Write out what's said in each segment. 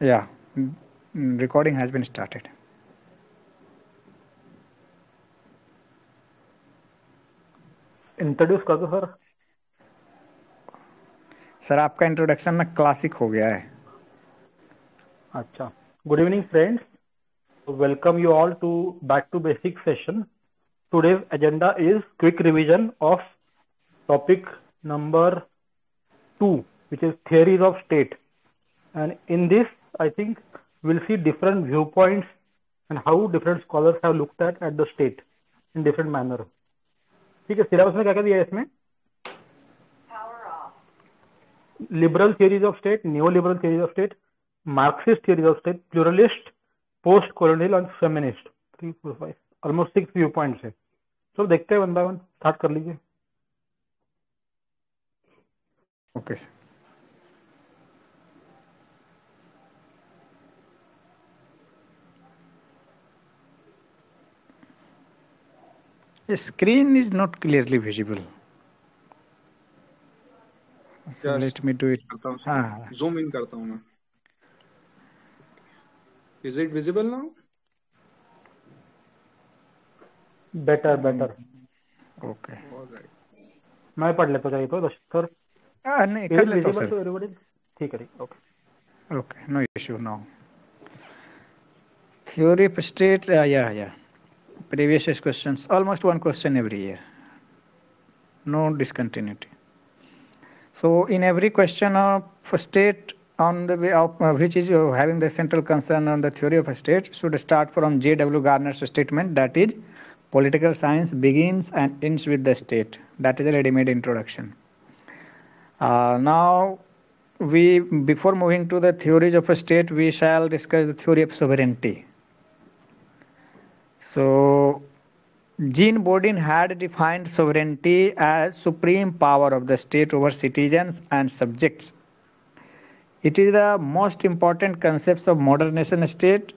Yeah, recording has been started. Introduce कर दो sir. Sir आपका इंट्रोडक्शन ना क्लासिक हो गया है. अच्छा. Good evening, friends. Welcome you all to Back to Basics session. Today's agenda is quick revision of topic number 2, which is theories of state. And in this, I think we'll see different viewpoints and how different scholars have looked at the state in different manner. ठीक है. Syllabus में क्या क्या दिया है इसमें? Liberal theories of state, neoliberal theories of state, Marxist theories of state, pluralist, post-colonial and feminist. 3, 4, 5, almost 6 viewpoints है. चलो देखते हैं वन बाय वन. स्टार्ट कर लीजिए. Okay. The screen is not clearly visible. So let me do it. हाँ. Zoom in करता हूँ मैं. Is it visible now? Better better. Okay. All right. मैं पढ़ लेता चाहिए तो सर. नहीं कर लेता हूँ सर. सर. एवरीबॉडी. ठीक है. Okay. Okay, no issue now. Theory of state, yeah. Previous questions, almost one question every year. No discontinuity. So in every question of state on the way of which is having the central concern on the theory of a state should start from J.W. Garner's statement, that is, political science begins and ends with the state. That is a ready-made introduction. Now, before moving to the theories of a state, we shall discuss the theory of sovereignty. So, Jean Bodin had defined sovereignty as supreme power of the state over citizens and subjects. It is the most important concept of modern nation state,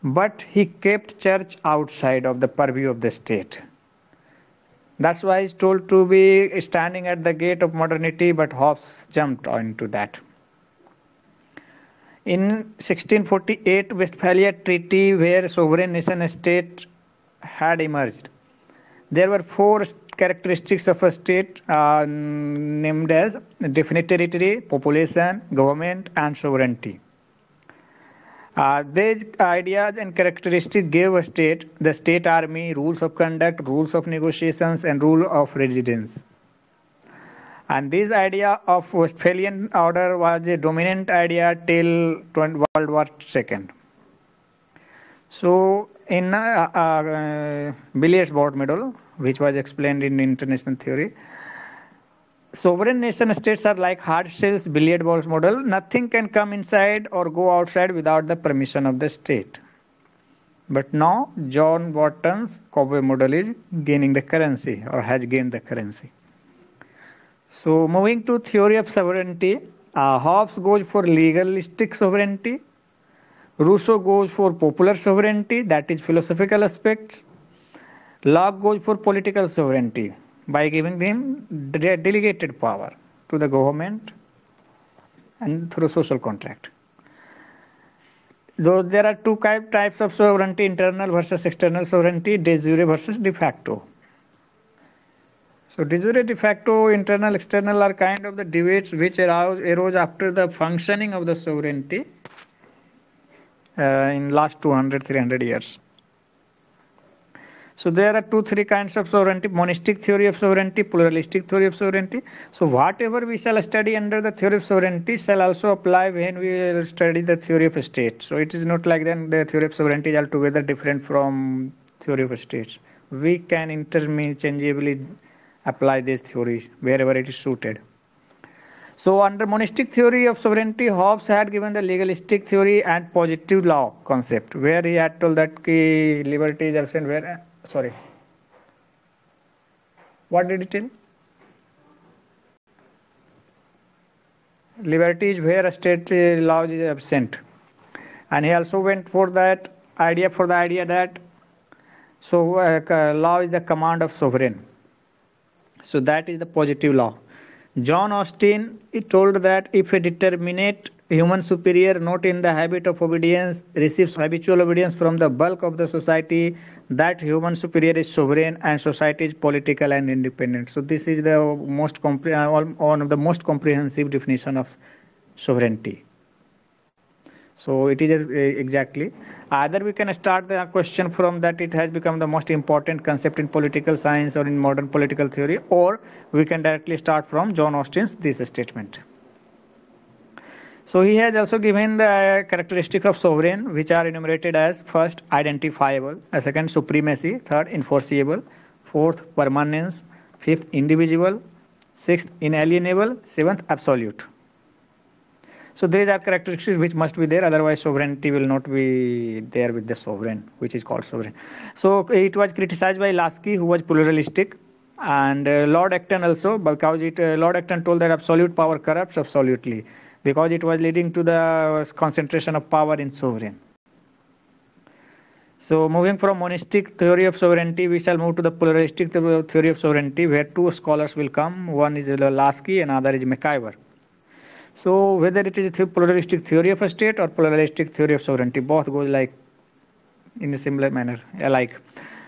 but he kept church outside of the purview of the state. That's why he's told to be standing at the gate of modernity, but Hobbes jumped into that. In 1648 Westphalia Treaty, where sovereign nation state had emerged, there were 4 characteristics of a state named as definite territory, population, government, and sovereignty. These ideas and characteristics gave a state the state army, rules of conduct, rules of negotiations, and rule of residence. And this idea of Westphalian order was a dominant idea till World War II. So, in Billiard's Board model, which was explained in international theory, sovereign nation states are like hard shells billiard balls model. Nothing can come inside or go outside without the permission of the state. But now, John Wharton's Cowboy model is gaining the currency or has gained the currency. So, moving to theory of sovereignty, Hobbes goes for legalistic sovereignty. Rousseau goes for popular sovereignty, that is philosophical aspects. Locke goes for political sovereignty by giving them delegated power to the government and through social contract. Though there are 2 types of sovereignty, internal versus external sovereignty, de jure versus de facto. So de jure, de facto, internal, external are kind of the debates which arose after the functioning of the sovereignty in last 200-300 years. So there are 2-3 kinds of sovereignty: monistic theory of sovereignty, pluralistic theory of sovereignty. So whatever we shall study under the theory of sovereignty shall also apply when we study the theory of state. So it is not like then the theory of sovereignty is altogether different from theory of states. We can interchangeably apply these theories wherever it is suited. So under monistic theory of sovereignty, Hobbes had given the legalistic theory and positive law concept, where he had told that liberty is absent where... Sorry. What did he tell? Liberty is where a state law is absent. And he also went for that idea, that law is the command of sovereign. So that is the positive law. John Austin, he told that if a determinate human superior, not in the habit of obedience, receives habitual obedience from the bulk of the society. That human superior is sovereign and society is political and independent. So this is the one of the most comprehensive definition of sovereignty. So it is exactly. Either we can start the question from that it has become the most important concept in political science or in modern political theory, or we can directly start from John Austin's this statement. So he has also given the characteristics of sovereign, which are enumerated as first, identifiable, second, supremacy, third, enforceable, fourth, permanence, fifth, indivisible, sixth, inalienable, seventh, absolute. So these are characteristics which must be there, otherwise sovereignty will not be there with the sovereign, which is called sovereign. So it was criticized by Lasky, who was pluralistic, and Lord Acton also, because Lord Acton told that absolute power corrupts absolutely, because it was leading to the concentration of power in sovereign. So moving from monistic theory of sovereignty, we shall move to the pluralistic theory of sovereignty, where two scholars will come. One is Lasky and another is McIver. So whether it is a pluralistic theory of a state or pluralistic theory of sovereignty, both goes like in a similar manner, alike.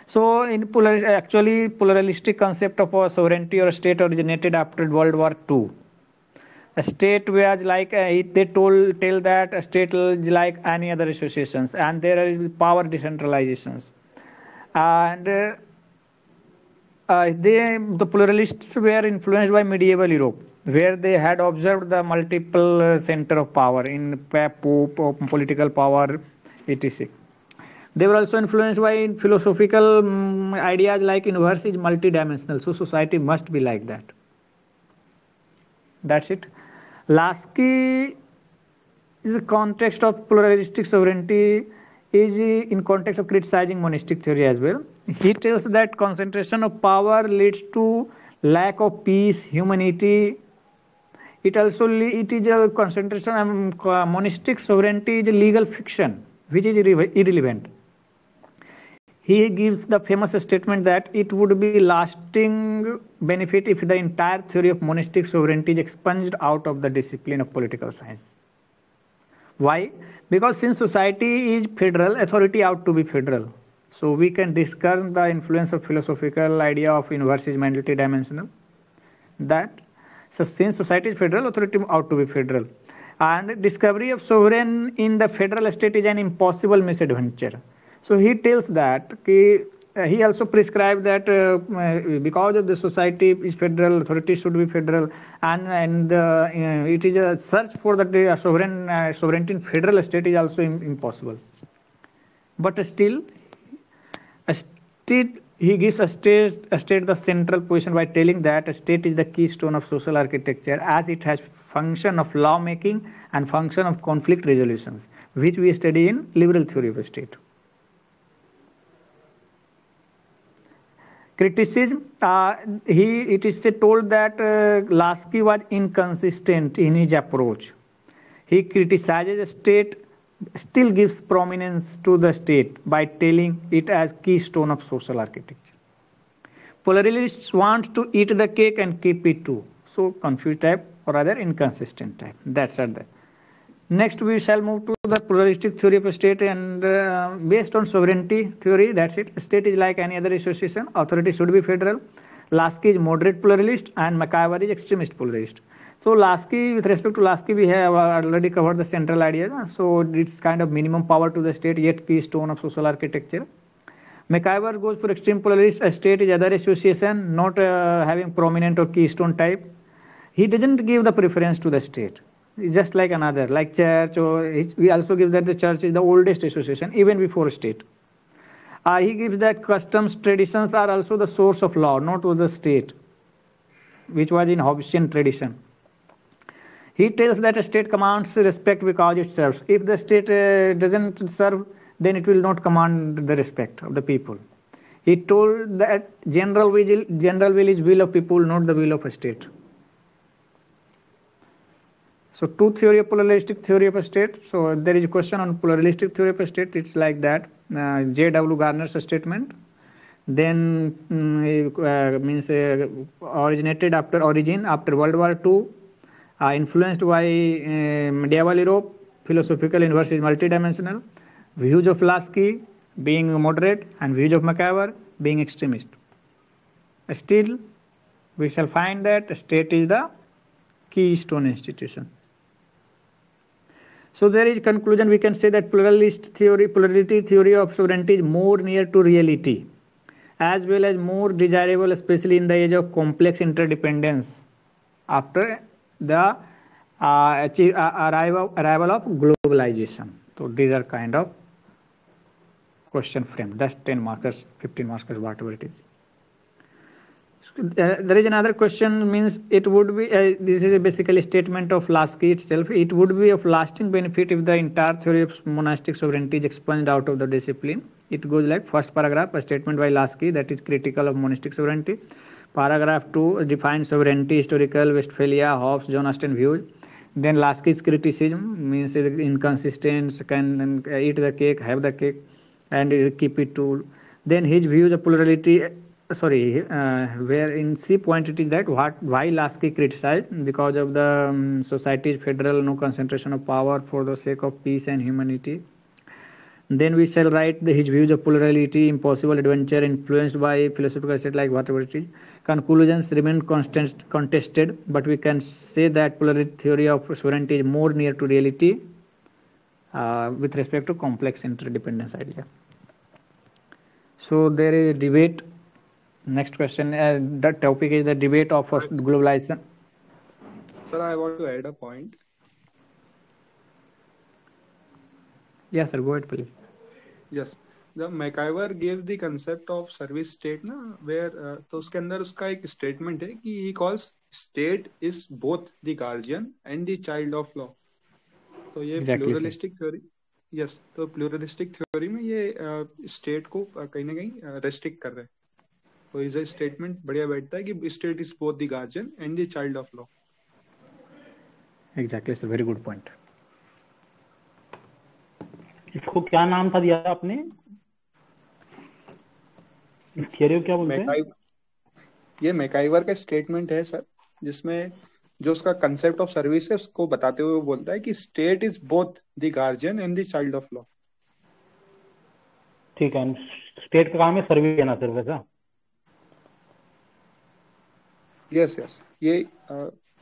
So in pluralistic concept of sovereignty or state originated after World War II. A state was like they tell that a state is like any other associations, and there is power decentralizations, and the pluralists were influenced by medieval Europe, where they had observed the multiple center of power in political power, etc. They were also influenced by philosophical ideas like universe is multidimensional, so society must be like that. That's it. Lasky is a context of pluralistic sovereignty is in context of criticizing monistic theory as well. He tells that concentration of power leads to lack of peace, humanity. It is a concentration. Monistic sovereignty is a legal fiction, which is irrelevant. He gives the famous statement that it would be lasting benefit if the entire theory of monastic sovereignty is expunged out of the discipline of political science. Why? Because since society is federal, authority ought to be federal. So we can discern the influence of philosophical idea of universe is multidimensional. That so since society is federal, authority ought to be federal. And discovery of sovereign in the federal state is an impossible misadventure. So he tells that he also prescribed that because of the society is federal, authority should be federal, and it is a search for the sovereignty in federal state is also impossible. But still, he gives a state the central position by telling that a state is the keystone of social architecture, as it has function of law making and function of conflict resolutions, which we study in liberal theory of a state. Criticism, it is told that Lasky was inconsistent in his approach. He criticizes the state, still gives prominence to the state by telling it as keystone of social architecture. Pluralists want to eat the cake and keep it too. So confused type or rather inconsistent type. That's at that. Next, we shall move to the pluralistic theory of a state, and based on sovereignty theory, that's it. A state is like any other association. Authority should be federal. Lasky is moderate pluralist, and McIver is extremist pluralist. So Lasky, with respect to Lasky, we have already covered the central idea. So it's kind of minimum power to the state, yet keystone of social architecture. McIver goes for extreme pluralist. A state is other association, not having prominent or keystone type. He doesn't give the preference to the state. It's just like another, like church, or we also give that the church is the oldest association, even before state. He gives that customs, traditions are also the source of law, not to the state, which was in Hobbesian tradition. He tells that a state commands respect because it serves. If the state doesn't serve, then it will not command the respect of the people. He told that general will is will of people, not the will of a state. So two theory of pluralistic theory of a state. So there is a question on pluralistic theory of a state. It's like that. J.W. Garner's statement. Then means originated after World War II, Influenced by medieval Europe, philosophical universe is multidimensional. Views of Lasky being moderate and views of McIver being extremist. Still, we shall find that state is the keystone institution. So there is conclusion, we can say that plurality theory of sovereignty is more near to reality, as well as more desirable, especially in the age of complex interdependence after the arrival of globalization. So these are kind of question frame. That's 10 markers, 15 markers, whatever it is. There is another question, means it would be, this is basically a statement of Lasky itself. It would be of lasting benefit if the entire theory of monastic sovereignty is expunged out of the discipline. It goes like, first paragraph, a statement by Lasky that is critical of monastic sovereignty. Paragraph 2 defines sovereignty, historical, Westphalia, Hobbes, John Austin views. Then Lasky's criticism means inconsistent, can eat the cake, have the cake, and keep it too. Then his views of plurality, where in C point it is that why Lasky criticized, because of the society is federal, no concentration of power for the sake of peace and humanity. Then we shall write his views of plurality, impossible adventure, influenced by philosophical state, like whatever it is. Conclusions remain contested, but we can say that plurality theory of sovereignty is more near to reality with respect to complex interdependence idea. So there is a debate. Next question, the topic is the debate of globalization. Sir, I want to add a point. Yes, sir, go ahead, please. Yes, the McIver gave the concept of service state ना, where तो उसके अंदर उसका एक statement है कि he calls state is both the guardian and the child of law. तो ये pluralistic theory, yes, तो pluralistic theory में ये state को कहीं ना कहीं restrict कर रहे हैं. तो इस स्टेटमेंट बढ़िया बैठता है कि state is both the guardian and the child of law. Exactly sir, very good point. इसको क्या नाम था दिया आपने, इस थियरी को क्या बोलते हैं? ये मैकाइवर का स्टेटमेंट है सर, जिसमें जो उसका कंसेप्ट ऑफ सर्विस है उसको बताते हुए बोलता है कि state is both the guardian and the child of law. ठीक है, स्टेट का काम है सर्विस देना सिर्फ, ऐसा? यस यस, ये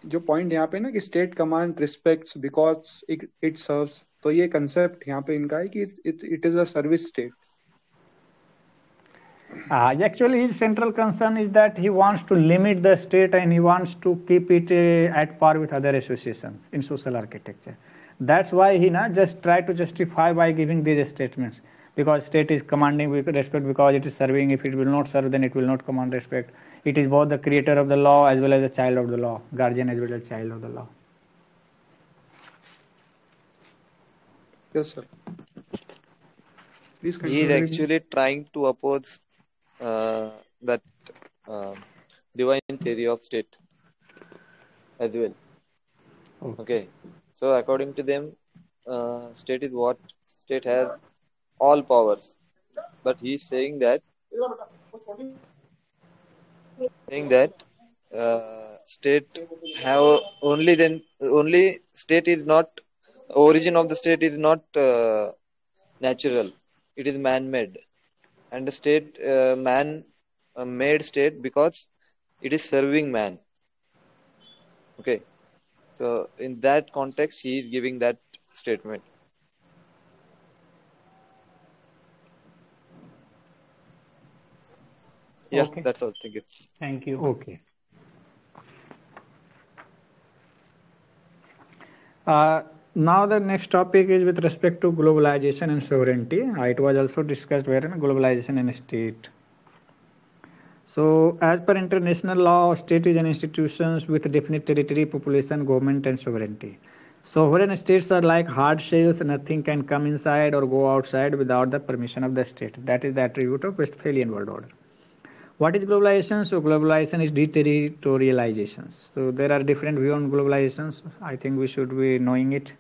जो पॉइंट यहाँ पे ना कि state command respects because it serves, तो ये कंसेप्ट यहाँ पे इनका है कि it is a service state. Actually, his central concern is that he wants to limit the state and he wants to keep it at par with other associations in social architecture. That's why he just try to justify by giving these statements, because state is commanding respect because it is serving. If it will not serve, then it will not command respect. It is both the creator of the law as well as the child of the law, guardian as well as child of the law. Yes, sir. Please continue. He is actually trying to oppose that divine theory of state as well. Okay. So according to them, state is what? State has all powers, but he is saying that state have only state is not, origin of the state is not natural, it is man-made, and the state made state because it is serving man. Okay, so in that context he is giving that statement. Yeah, okay. That's all. Thank you. Thank you. Okay. Now the next topic is with respect to globalization and sovereignty. It was also discussed where globalization and state. So as per international law, state is an institution with definite territory, population, government and sovereignty. Sovereign states are like hard shells, nothing can come inside or go outside without the permission of the state. That is the attribute of Westphalian world order. What is globalization? So globalization is deterritorialization. So there are different views on globalization. I think we should be knowing it.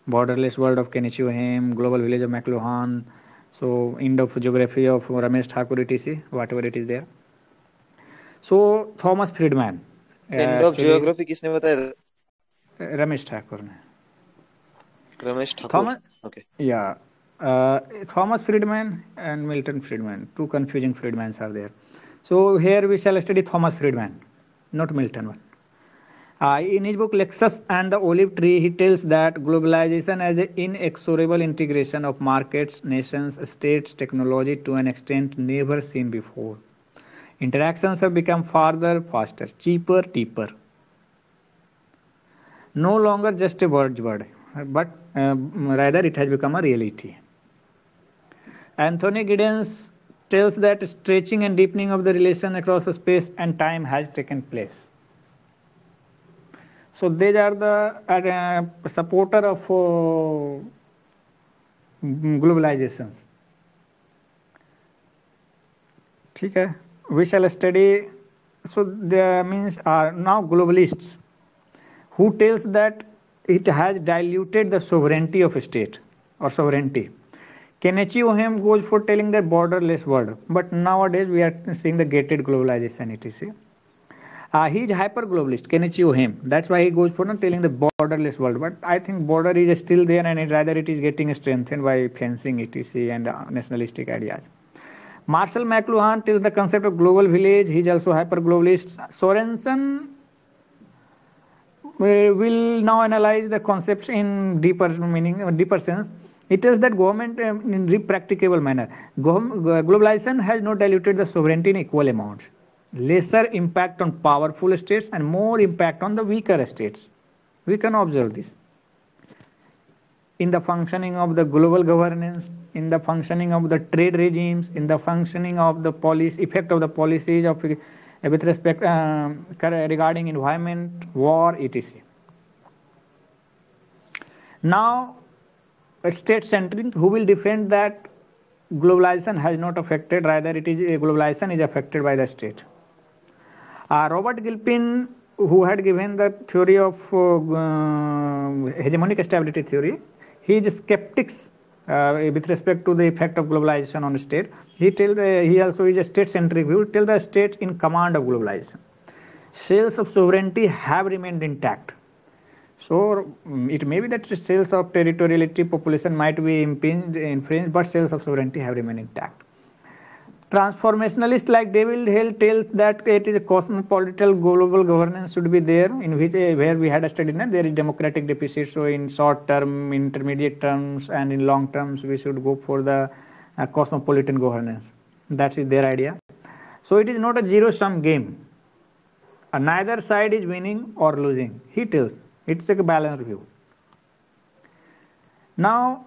Borderless world of Kenichi Ohim, global village of McLuhan, so end of geography of Ramesh Thakur etc. Whatever it is there. So Thomas Friedman. End of geography किसने बताया? रमेश ठाकुर ने. Ramesh Thakur. Thomas, Okay. yeah, Thomas Friedman and Milton Friedman. Two confusing Friedmans are there. So here we shall study Thomas Friedman, not Milton one. In his book Lexus and the Olive Tree, he tells that globalization as an inexorable integration of markets, nations, states, technology to an extent never seen before. Interactions have become farther, faster, cheaper, deeper. No longer just a buzzword, but rather it has become a reality. Anthony Giddens tells that stretching and deepening of the relation across space and time has taken place. So these are the supporter of globalization. ठीक है, we shall study. So there means are now globalists who tells that it has diluted the sovereignty of a state or sovereignty. Kenichi Ohim goes for telling that borderless world, but nowadays we are seeing the gated globalization, etc. He is hyper globalist, Kenichi Ohim. That's why he goes for not telling the borderless world. But I think border is still there, and rather it is getting strengthened by fencing, etc. and nationalistic ideas. Marshall McLuhan tells the concept of global village. He is also hyper globalist. Sorensen will now analyze the concepts in deeper meaning, deeper sense. It tells that government in a practicable manner. Globalization has not diluted the sovereignty in equal amounts. Lesser impact on powerful states and more impact on the weaker states. We can observe this in the functioning of the global governance, in the functioning of the trade regimes, in the functioning of the policy, effect of the policies of with respect regarding environment, war, etc. Now, a state-centric who will defend that globalization has not affected, rather it is globalization is affected by the state. Robert Gilpin, who had given the theory of hegemonic stability theory, he is skeptics with respect to the effect of globalization on the state. He also is a state-centric view. Till the states in command of globalization, cells of sovereignty have remained intact. So it may be that cells of territoriality, population might be infringed, but cells of sovereignty have remained intact. Transformationalists like David Hale tells that it is a cosmopolitan global governance should be there, in which where we had a study that there is democratic deficit. So in short term, intermediate terms, and in long terms, we should go for the cosmopolitan governance. That is their idea. So it is not a zero-sum game. Neither side is winning or losing. He tells it's a balanced view. Now,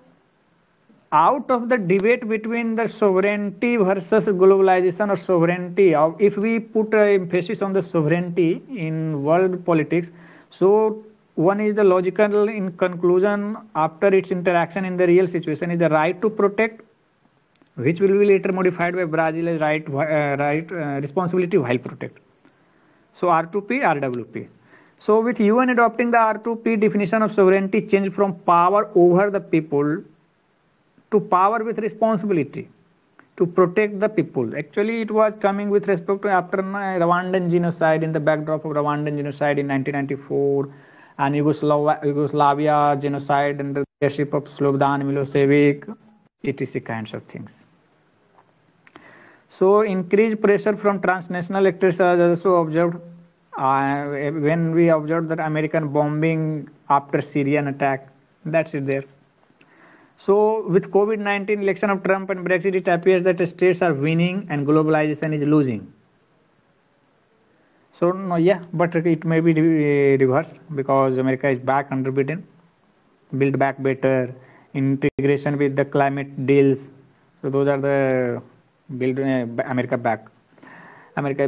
out of the debate between the sovereignty versus globalization or sovereignty, if we put emphasis on the sovereignty in world politics, so one is the logical in conclusion after its interaction in the real situation is the right to protect, which will be later modified by Brazil as responsibility while protect. So R2P, RWP. So with UN adopting the R2P definition of sovereignty changed from power over the people to power with responsibility to protect the people. Actually, it was coming with respect to after Rwandan genocide, in the backdrop of Rwandan genocide in 1994, and Yugoslavia genocide under the leadership of Slobodan Milosevic, etc. kinds of things. So increased pressure from transnational actors are also observed. When we observed that American bombing after Syrian attack, that's it there. So with COVID-19 election of Trump and Brexit, it appears that the states are winning and globalization is losing. So no, yeah, but it may be reversed because America is back underbidden, build back better, integration with the climate deals. So those are the build America back. America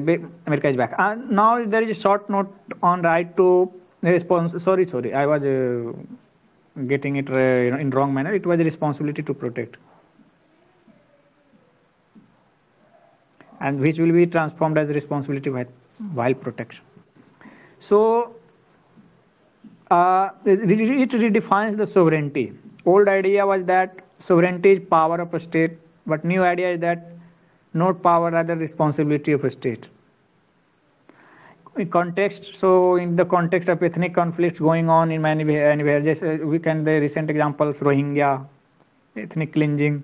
is back. Now there is a short note on right to response. Sorry, I was getting it in wrong manner. It was a responsibility to protect, and which will be transformed as a responsibility while protection. So it redefines the sovereignty. Old idea was that sovereignty is power of a state, but new idea is that not power, rather responsibility of a state. context. So in the context of ethnic conflicts going on in anywhere, just we can the recent examples Rohingya, ethnic cleansing,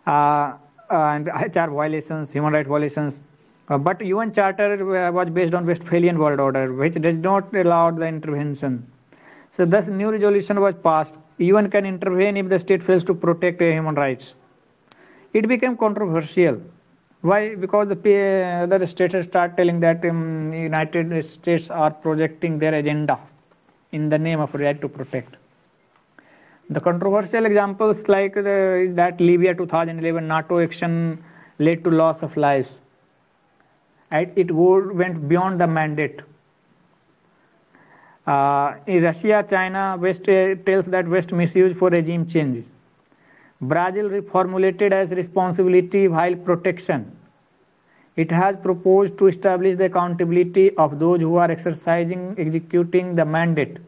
and HR violations, human rights violations. But UN Charter was based on Westphalian World Order, which does not allow the intervention. So thus new resolution was passed. UN can intervene if the state fails to protect human rights. It became controversial. Why? Because the other states start telling that United States are projecting their agenda in the name of right to protect. The controversial examples like that Libya 2011 NATO action led to loss of lives. It went beyond the mandate. In Russia, China, West tells that West misuse for regime change. Brazil reformulated as responsibility while protection. It has proposed to establish the accountability of those who are executing the mandate.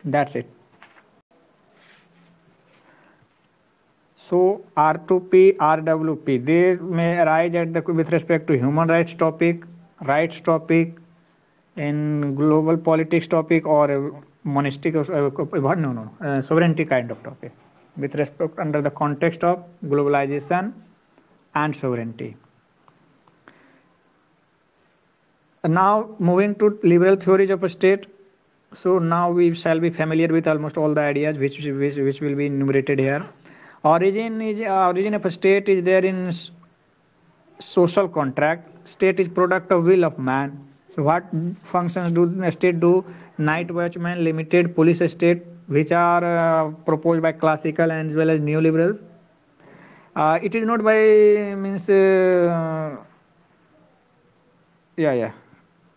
That's it. So R2P, RWP, they may arise with respect to human rights topic, in global politics topic, or monastic, sovereignty kind of topic, with respect under the context of globalization and sovereignty. Now moving to liberal theories of a state. So now we shall be familiar with almost all the ideas which will be enumerated here. Origin of a state is there in social contract. State is product of will of man. So what functions do the state do? Night watchman, limited, police state, which are proposed by classical and as well as neoliberals. It is not by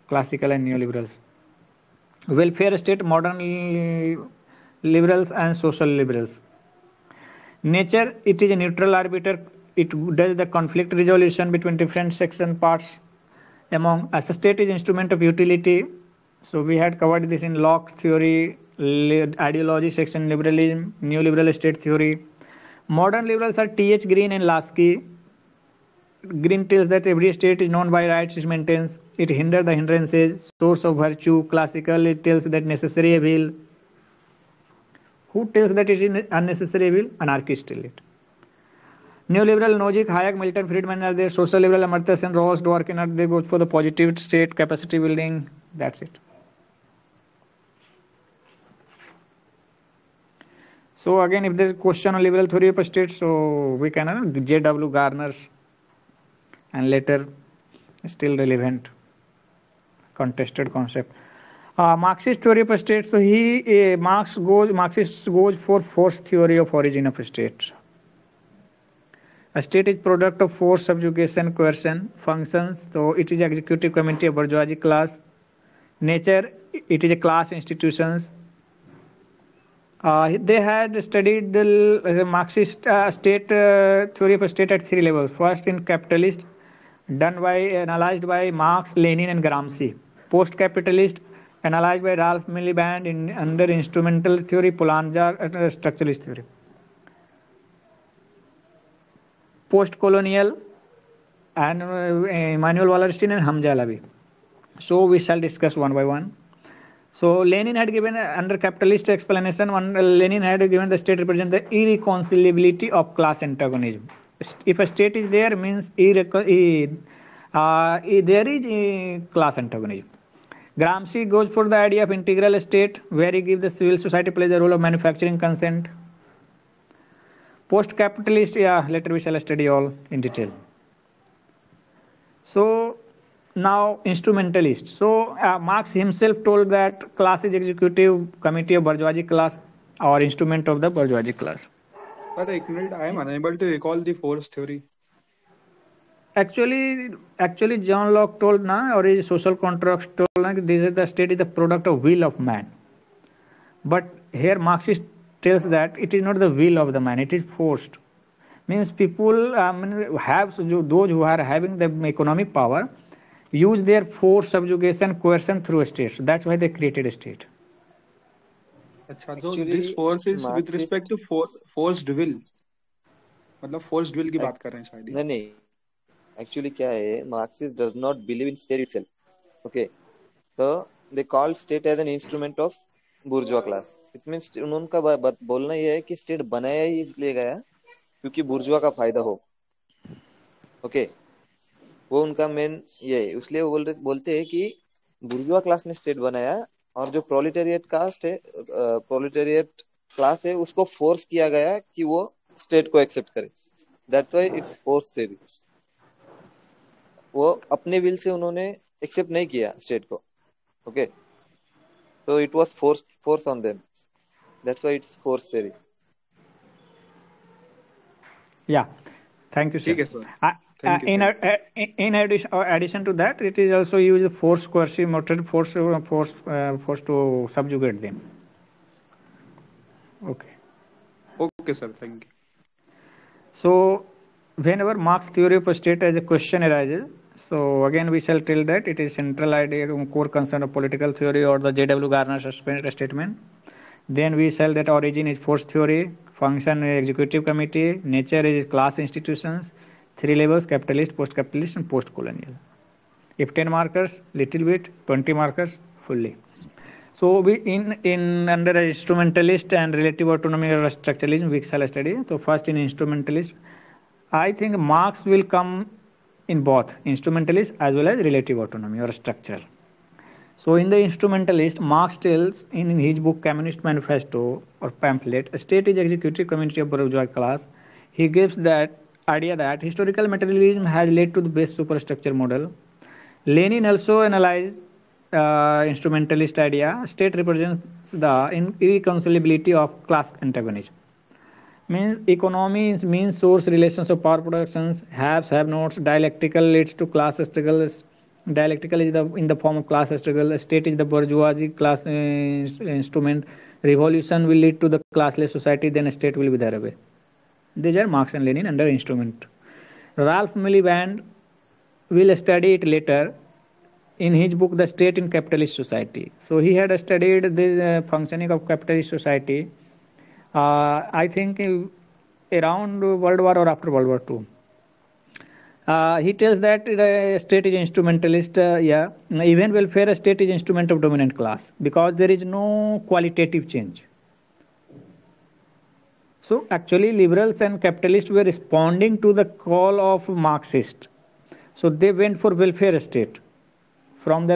classical and neoliberals. Welfare state, modern liberals and social liberals. Nature, it is a neutral arbiter. It does the conflict resolution between different section parts. As a state is instrument of utility. So we had covered this in Locke's theory, ideology section, liberalism, neoliberal state theory. Modern liberals are T.H. Green and Lasky. Green tells that every state is known by rights it maintains. It hinders the hindrances, source of virtue. Classical, it tells that necessary evil. Who tells that it is unnecessary evil? Anarchists tell it. Neoliberal, Nozick, Hayek, Milton Friedman are there. Social liberal, Amartya Sen, Ross, Dworkin are there. Goes for the positive state, capacity building. That's it. So again, if there is a question on liberal theory of a state, so we can J.W. Garner's and later still relevant contested concept. Marxist theory of a state. So Marxist goes for force theory of origin of a state. A state is product of force, subjugation, coercion, functions. So it is executive committee of bourgeoisie class. Nature, it is a class institutions. They had studied the Marxist state theory of a state at three levels. First in capitalist, analyzed by Marx, Lenin and Gramsci. Post-capitalist, analyzed by Ralph Miliband under instrumental theory, Polanyi structuralist theory. Post-colonial, and Emmanuel Wallerstein and Hamza Alavi. So we shall discuss one by one. So Lenin had given under capitalist explanation. Lenin had given the state represents the irreconcilability of class antagonism. If a state is there, means there is a class antagonism. Gramsci goes for the idea of integral state, where he gives the civil society plays the role of manufacturing consent. Post-capitalist, later we shall study all in detail. So now instrumentalist. So Marx himself told that class is executive committee of bourgeoisie class or instrument of the bourgeoisie class. But I am unable to recall the force theory. Actually, John Locke told or his social contracts told this is the state is the product of will of man. But here Marxist tells that it is not the will of the man, it is forced. Means people have those who are having the economic power use their force, subjugation, coercion through states. That's why they created a state. So this force is Marxist, with respect to forced will. मतलब forced will की बात कर रहे हैं शायद. नहीं actually क्या है, Marxist does not believe in state itself. Okay, तो they called state as an instrument of bourgeois class. It means उनका बोलना यह है कि स्टेट बनाया ही इसलिए गया क्योंकि बुर्जुआ का फायदा हो. ओके, वो उनका मेन ये है. इसलिए वो बोलते हैं कि बुर्जुआ क्लास ने स्टेट बनाया, और जो प्रोलेटेरिएट कास्ट है, प्रोलेटेरिएट क्लास है, उसको फोर्स किया गया कि वो स्टेट को एक्सेप्ट करे. That's why its force theory. वो अपने विल से उन्होंने एक्सेप्ट नहीं किया स्टेट को. Okay, so it was force on them. That's why it's force theory. Yeah, thank you, sir. ठीक है sir. Thank you. In addition to that, it is also used force, coercive method, force to subjugate them. Okay. Okay, sir. Thank you. So, whenever Marx theory of state as a question arises, so again we shall tell that it is central idea, core concern of political theory, or the J.W. Garner's statement. Then we shall that origin is force theory, function is executive committee, nature is class institutions, 3 levels, capitalist, post-capitalist, and post-colonial. If 10 markers, little bit, 20 markers, fully. So we in under a instrumentalist and relative autonomy or structuralism we shall study. So first in instrumentalist, I think Marx will come in both instrumentalist as well as relative autonomy or structural. So in the instrumentalist, Marx tells in his book Communist Manifesto or pamphlet, state is executive community of bourgeois class. He gives that idea that historical materialism has led to the best superstructure model. Lenin also analyzed instrumentalist idea. State represents the irreconcilability of class antagonism. Means economy means source relations of power productions, haves, have nots, dialectical leads to class struggles. Dialectical is in the form of class struggle. State is the bourgeoisie class instrument. Revolution will lead to the classless society, then state will be there away. These are Marx and Lenin under instrument. Ralph Miliband will study it later in his book The State in Capitalist Society. So he had studied this functioning of capitalist society, I think around World War or after World War II. He tells that state is instrumentalist. Even welfare state is instrument of dominant class because there is no qualitative change. So actually, liberals and capitalists were responding to the call of Marxist. So they went for welfare state from the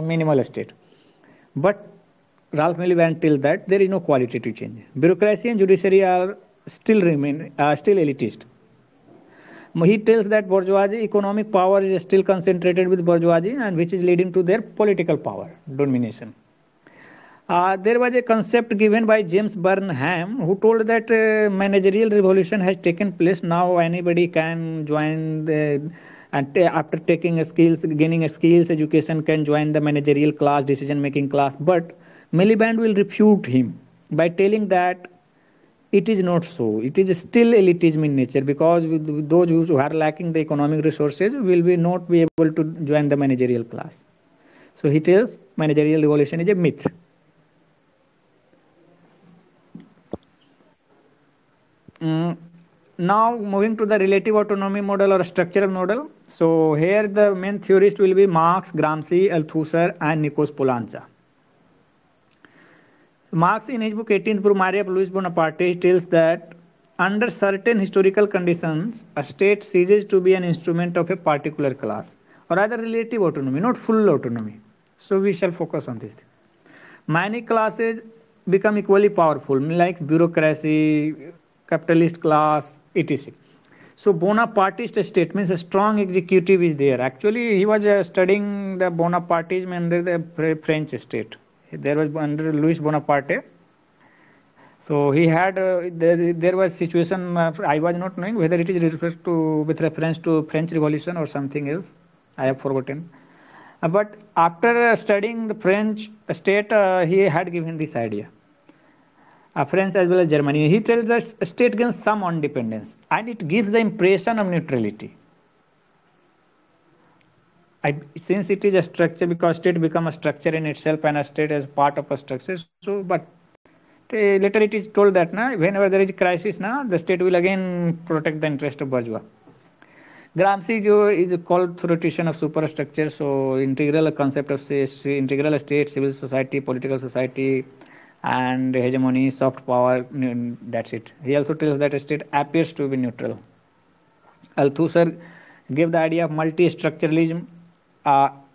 minimal state. But Ralph Miliband tells that there is no qualitative change. Bureaucracy and judiciary are still elitist. He tells that bourgeoisie economic power is still concentrated with bourgeoisie, and which is leading to their political power domination. There was a concept given by James Burnham who told that managerial revolution has taken place. Now anybody can join and after taking gaining skills, education can join the managerial class, decision-making class. But Miliband will refute him by telling that it is not so. It is still elitism in nature because those who are lacking the economic resources will not be able to join the managerial class. So he tells managerial revolution is a myth. Now moving to the relative autonomy model or structural model. So here the main theorists will be Marx, Gramsci, Althusser, and Nikos Poulantzas. Marx in his book 18th Brumaire of Louis Bonaparte tells that under certain historical conditions, a state ceases to be an instrument of a particular class, or rather relative autonomy, not full autonomy. So we shall focus on this. Many classes become equally powerful, like bureaucracy, capitalist class, etc. So Bonapartist state means a strong executive is there. Actually, he was studying the Bonapartism under the French state. There was under Louis Bonaparte. So he had there was situation. I was not knowing whether it is with reference to French Revolution or something else. I have forgotten. But after studying the French state, he had given this idea. France as well as Germany. He tells us state gains some independence and it gives the impression of neutrality. Since it is a structure, because state become a structure in itself and a state as part of a structure. So, but later it is told that whenever there is a crisis, the state will again protect the interest of bourgeois. Gramsci is a called theoretician of superstructure, so integral concept of integral state, civil society, political society, and hegemony, soft power. That's it. He also tells that a state appears to be neutral. Althusser gave the idea of multi-structuralism.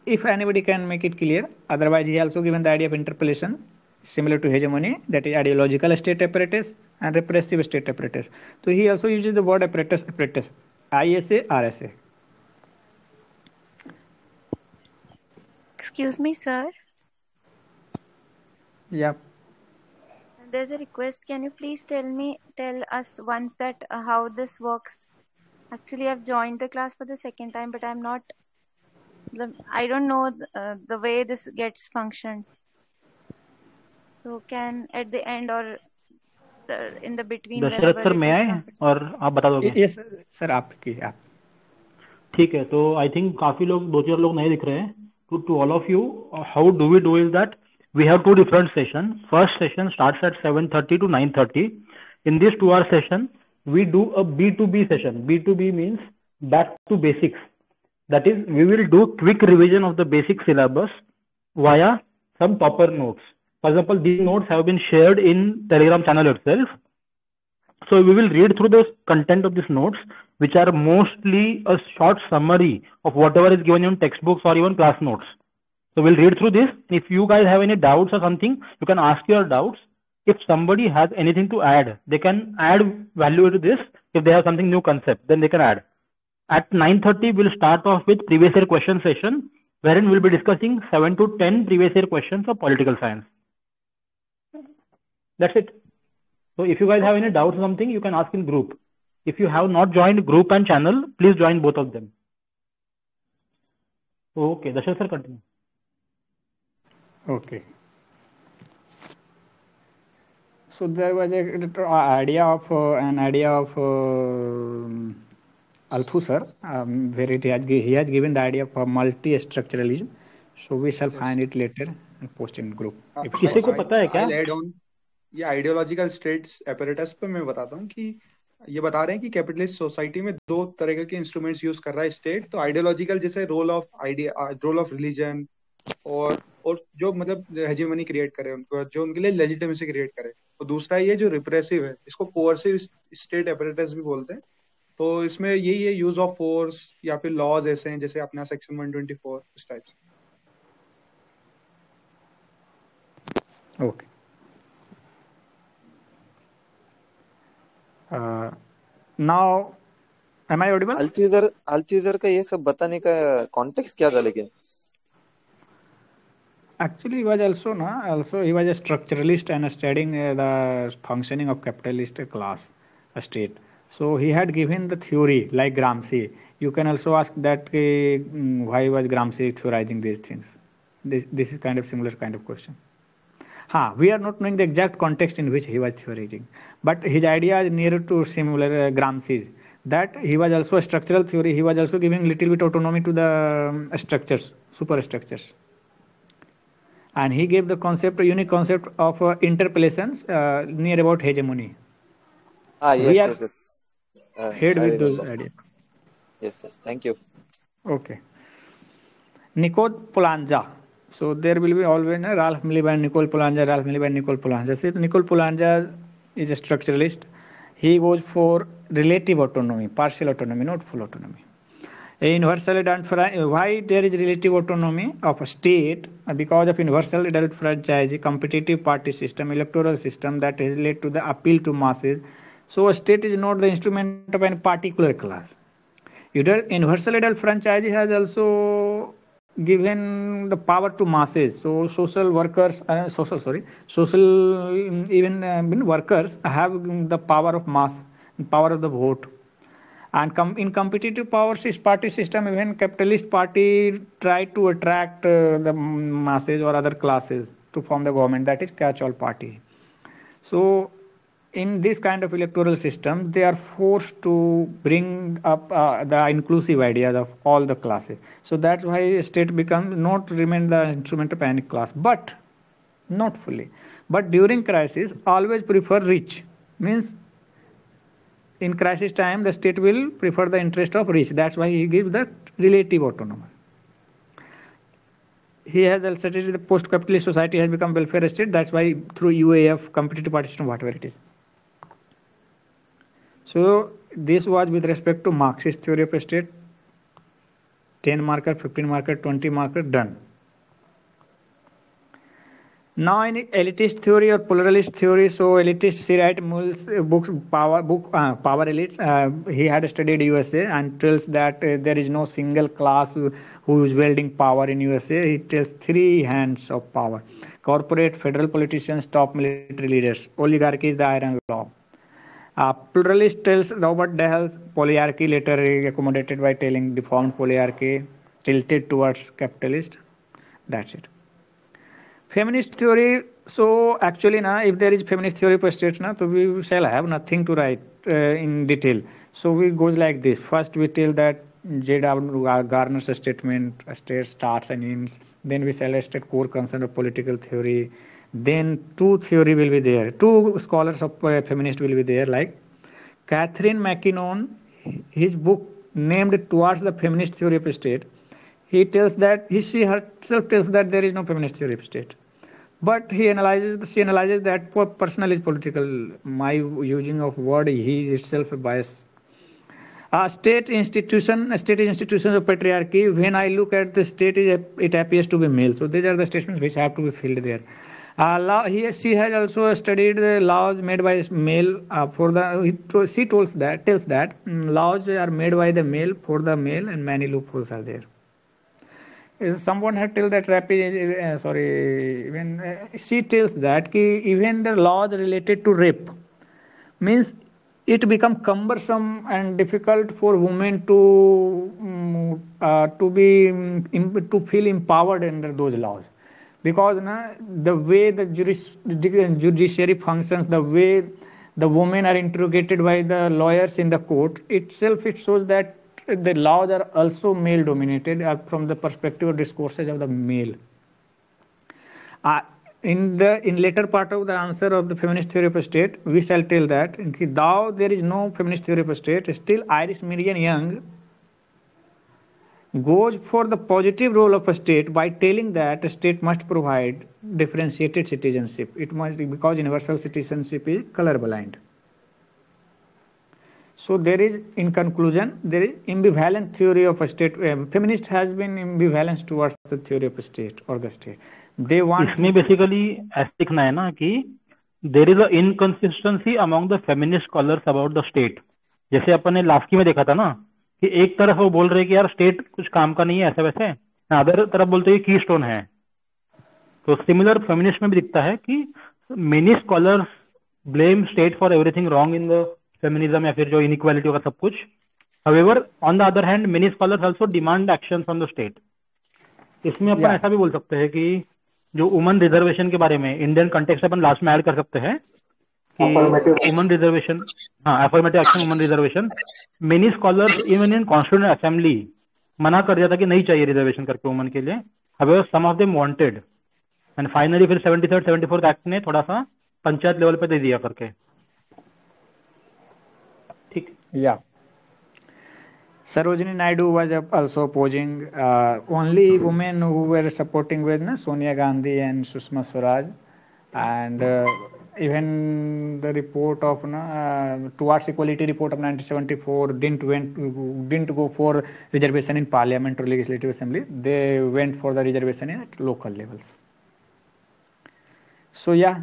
If anybody can make it clear, otherwise he also given the idea of interpolation, similar to hegemony, that is ideological state apparatus and repressive state apparatus. So he also uses the word apparatus, ISA, RSA. Excuse me, sir. Yeah. There's a request. Can you please tell us once that how this works? Actually, I've joined the class for the second time, but I don't know the way this gets functioned. So can at the end or in the between, Dashrath whenever sir it मैं is आए comfortable. और आप बता दोगे? Yes, sir, आप ठीक है, तो आई थिंक काफी लोग, 2-4 लोग नहीं दिख रहे हैं. To all of you, how do we do is that we have 2 different sessions. First session starts at 7:30 to 9:30. In this 2-hour session, we do a B2B session. B2B means back to basics. That is, we will do quick revision of the basic syllabus via some topper notes. For example, these notes have been shared in Telegram channel itself. So we will read through the content of these notes, which are mostly a short summary of whatever is given in textbooks or even class notes. So we'll read through this. If you guys have any doubts or something, you can ask your doubts. If somebody has anything to add, they can add value to this. If they have something new concept, then they can add. At 9:30, we'll start off with previous year question session, wherein we'll be discussing 7 to 10 previous year questions of political science. That's it. So if you guys have any doubts or something, you can ask in group. If you have not joined group and channel, please join both of them. Okay, Dashrath sir, continue. Okay. So there was an idea of Althusser, where he has given the idea of multi-structuralism. So we shall find it later and post in group. किसी को पता है क्या? I'll add on. ये ideological states apparatus पे मैं बताता हूँ कि ये बता रहे हैं कि कैपिटलिस्ट सोसाइटी में 2 तरह के इंस्ट्रूमेंट्स यूज कर रहा है स्टेट. तो आइडियोलॉजिकल जैसे रोल ऑफ रिलीजन और जो मतलब हेजेमनी क्रिएट करे उनको, जो उनके लिए लेजिटिमेसी क्रिएट करे. और दूसरा ये जो रिप्रेसिव है, इसको कोअर्सिव स्टेट apparatus भी बोलते हैं. तो इसमें यही है, यूज ऑफ फोर्स या फिर लॉज ऐसे हैं जैसे अपना सेक्शन 124 इस टाइप से. Okay. Now, am I audible? अल्थ्यूजर का ये सब बताने का कॉन्टेक्स्ट क्या था लेकिन? Actually, he was also he was a structuralist and studying the functioning of capitalist class, a state. So he had given the theory like Gramsci. You can also ask that why was Gramsci theorizing these things? This is kind of similar kind of question. We are not knowing the exact context in which he was theorizing, but his idea is nearer to similar Gramsci's. That he was also a structural theory. He was also giving little bit autonomy to the structures, superstructures. And he gave the unique concept of interpolations near about hegemony. Yes. Head with those ideas. Yes. Thank you. Okay. Nicole Polanja. So there will be always Ralph Miliband, Nicole Polanja, Ralph Miliband, Nicole Polanja. So Nicole Polanja is a structuralist. He goes for relative autonomy, partial autonomy, not full autonomy. Universal adult why there is relative autonomy of a state? Because of universal adult franchise, competitive party system, electoral system that has led to the appeal to masses. So a state is not the instrument of any particular class. Universal adult franchise has also given the power to masses. So social workers, even workers have the power of mass, power of the vote. And in competitive party system, even capitalist party try to attract the masses or other classes to form the government. That is catch-all party. So in this kind of electoral system, they are forced to bring up the inclusive ideas of all the classes. So that's why state becomes not remain the instrument of any class, but not fully. But during crisis, always prefer rich. Means in crisis time the state will prefer the interest of rich. That's why he gives the relative autonomy. He has also stated the post-capitalist society has become welfare state. That's why through UAF, competitive participation, whatever it is. So this was with respect to Marxist theory of state. 10 marker, 15 marker, 20 marker, done. Now in elitist theory or pluralist theory, so elitist she write books power elites. He had studied USA and tells that there is no single class who is wielding power in USA. He tells three hands of power: corporate, federal politicians, top military leaders. Oligarchy is the iron law. Pluralist tells Robert Dahle's polyarchy, later accommodated by telling deformed polyarchy, tilted towards capitalist. That's it. Feminist theory, so actually now if there is feminist theory per state now, so we shall have nothing to write in detail. So we goes like this. First we tell that J.W. Garner's statement, state starts and ends. Then we shall state core concern of political theory. Then two theory will be there. Two scholars of feminist will be there, like Catherine MacKinnon, his book named Towards the Feminist Theory of State. She herself tells that there is no feminist theory of state. But she analyzes that for personal is political. My using of word he is itself a bias. State institutions of patriarchy. When I look at the state, it appears to be male. So these are the statements which have to be filled there. She has also studied the laws made by male she tells that laws are made by the male for the male and many loopholes are there. Someone had told that she tells that even the laws related to rape means it becomes cumbersome and difficult for women to feel empowered under those laws, because the way the judiciary functions, the way the women are interrogated by the lawyers in the court itself, it shows that the laws are also male dominated from the perspective of discourses of the male. In later part of the answer of the feminist theory of a state, we shall tell that though there is no feminist theory of a state, still Iris Marion Young goes for the positive role of a state by telling that a state must provide differentiated citizenship. It must, because universal citizenship is colorblind. So there is, in conclusion, there is ambivalent theory of a state. Feminist has been ambivalent towards the theory of a state or the state. They want. इसमें basically ऐसा दिखना है ना कि there is a inconsistency among the feminist scholars about the state. जैसे अपन ने Laski में देखा था ना कि एक तरफ वो बोल रहे कि यार स्टेट कुछ काम का नहीं है ऐसा वैसे, अदर तरफ बोलते हैं की स्टोन है. तो सिमिलर फेमिनिस्ट में भी दिखता है कि many scholars blame state for everything wrong in the feminism या फिर जो इनइक्वालिटी होगा सब कुछ. However, on the other hand, many scholars also demand action from the state. इसमें अपन ऐसा भी बोल सकते हैं कि जो वुमन रिजर्वेशन के बारे में इंडियन कंटेक्स्ट अपन लास्ट में ऐड कर सकते हैं कि woman reservation, affirmative action woman reservation, many scholars even in constituent assembly मना कर दिया था कि नहीं चाहिए रिजर्वेशन करके वुमन के लिए. However, some of them wanted and finally फिर 73rd 74th एक्ट ने थोड़ा सा पंचायत लेवल पे दे दिया करके. ठीक. Yeah. Sarojini Naidu was also opposing. Only women who were supporting with Sonia Gandhi and Sushma Swaraj, and even the report of Towards Equality report of 1974 didn't go for reservation in Parliament or Legislative Assembly. They went for the reservation at local levels. So yeah,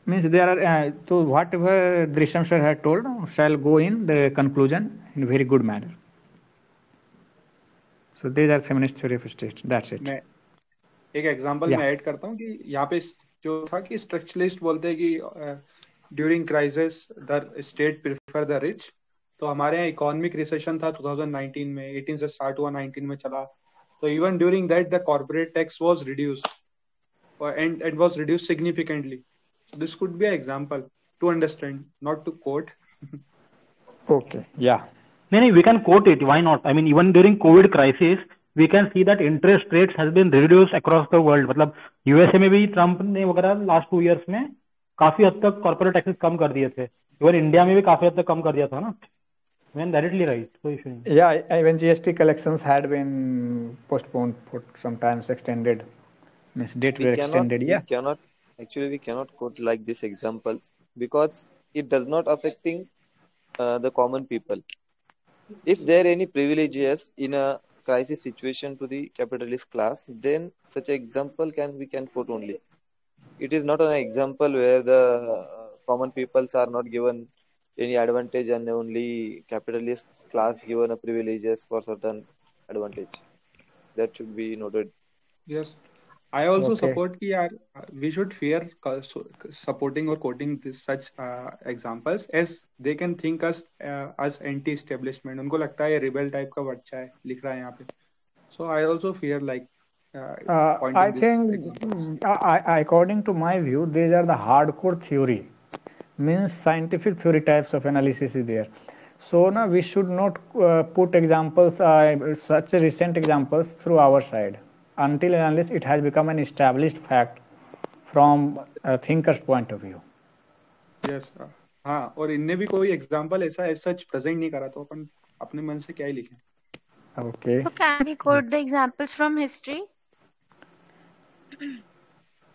means there are so whatever Drishyam sir had told shall go in the conclusion in a very good manner. So these are feminist theory of state. That's it. मैं एक example मैं add करता हूँ कि यहाँ पे जो था कि स्ट्रक्चरलिस्ट बोलते हैं कि during crisis the state prefer the rich. तो हमारे यहाँ इकोनॉमिक रिसेशन था 2019 में, 18 से स्टार्ट हुआ 19 में चला. तो even during that the corporate tax was reduced and it was reduced significantly. This could be an example to understand, not to quote. Okay, yeah. No, we can quote it. Why not? I mean, even during COVID crisis, we can see that interest rates has been reduced across the world. मतलब USA में भी Trump ने वगैरह last 2 years में काफी हद तक corporate taxes कम कर दिए थे. इवन इंडिया में भी काफी हद तक कम कर दिया था ना. When directly right, so issue नहीं. Yeah, even GST collections had been postponed for sometimes extended. Means date We were cannot extended. we Yeah. cannot actually we cannot quote like these examples because it does not affecting the common people. If there any privileges in a crisis situation to the capitalist class, then such an example we can quote only. It is not an example where the common peoples are not given any advantage and only capitalist class given a privileges for certain advantage. That should be noted. Yes, I also Okay. support कि यार we should fear supporting or quoting this such examples as they can think us as anti-establishment. उनको लगता है ये rebel type का बच्चा है लिख रहा है यहाँ पे. So I also fear like I pointing these think, examples. according to my view, these are the hardcore theory. Means scientific theory types of analysis is there. So now we should not put examples, such recent examples through our side until and unless it has become an established fact from a thinker's point of view. Yes, हाँ, और इनने भी कोई example ऐसा as such present नहीं करा तो अपन अपने मन से क्या ही लिखें. Okay. So can we quote the examples from history?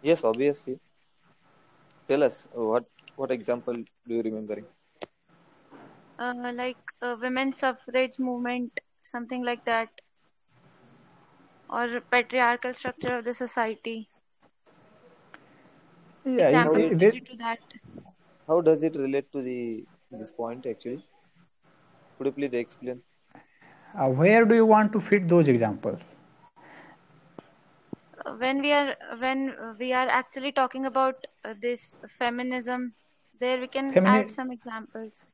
Yes, obviously. Tell us what example do you remembering? Like women's suffrage movement, something like that, or patriarchal structure of the society. Yeah. Examples How related to that. how does it relate to this point actually? Could you please explain? Where do you want to fit those examples? When we are actually talking about this feminism, there we can add some examples.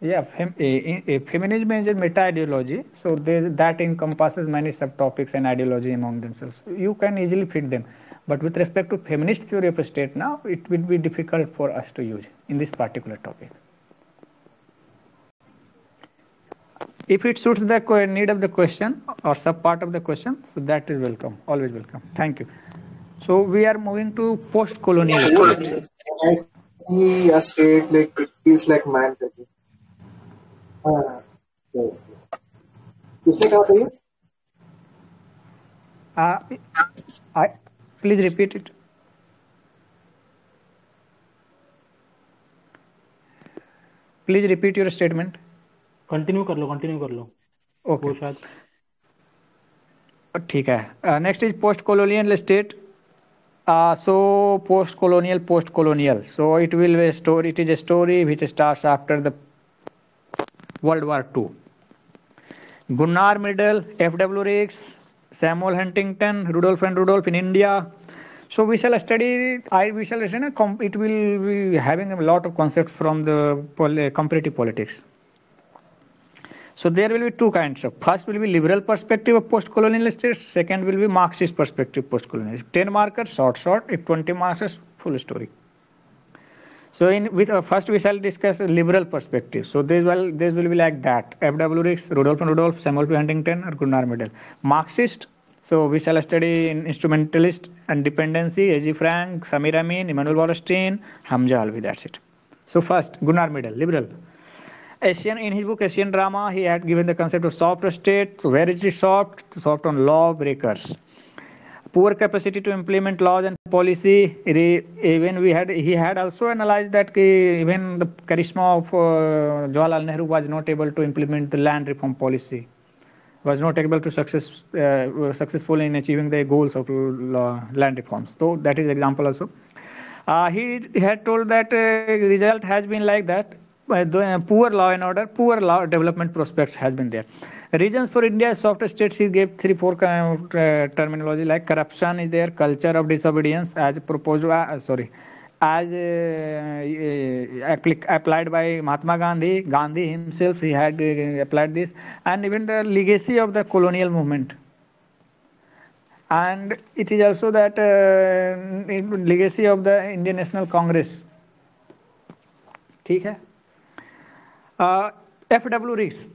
Yeah, feminism is a meta ideology, so that encompasses many subtopics and ideology among themselves. You can easily fit them, but with respect to feminist theory of a state, now it will be difficult for us to use in this particular topic. If it suits the need of the question or sub part of the question, so that is welcome, always welcome. Thank you. So we are moving to post-colonial state. I see a state like it feels like man. किसने कहा था ये? Please repeat it. Please repeat your statement. Continue कर लो. Okay. वो शायद. ठीक है. Next is post-colonial state. So post-colonial. So it will be a story. It is a story which starts after the World War II. Gunnar Myrdal, F.W. Riggs, Samuel Huntington, Rudolph and Rudolph in India. So we shall study. It will be having a lot of concepts from the comparative politics. So there will be two kinds of. First will be liberal perspective of post-colonial states. Second will be Marxist perspective post-colonial. 10 markers, short. If 20 markers, full story. So first we shall discuss liberal perspective. So this will be like that. F.W. Riggs, Rudolph and Rudolph, Samuel P. Huntington, or Gunnar Myrdal. Marxist. So we shall study instrumentalist and dependency, A.G. Frank, Samir Amin, Immanuel Wallerstein, Hamza Alvi. That's it. So first, Gunnar Myrdal, liberal. In his book Asian Drama, he had given the concept of soft state. So where is it soft? Soft on lawbreakers. Poor capacity to implement laws and policy. He had also analyzed that even the charisma of Jawaharlal Nehru was not able to implement the land reform policy. Was not able to successful in achieving the goals of land reforms. So that is example also. He had told that result has been like that. Poor law and order, poor law development prospects has been there. Reasons for India's soft states, he gave 3-4 terminology like corruption is there, culture of disobedience as proposed, applied by Mahatma Gandhi. Gandhi himself, he had applied this, and even the legacy of the colonial movement. And it is also that legacy of the Indian National Congress. ठीक है. F.W. Riggs.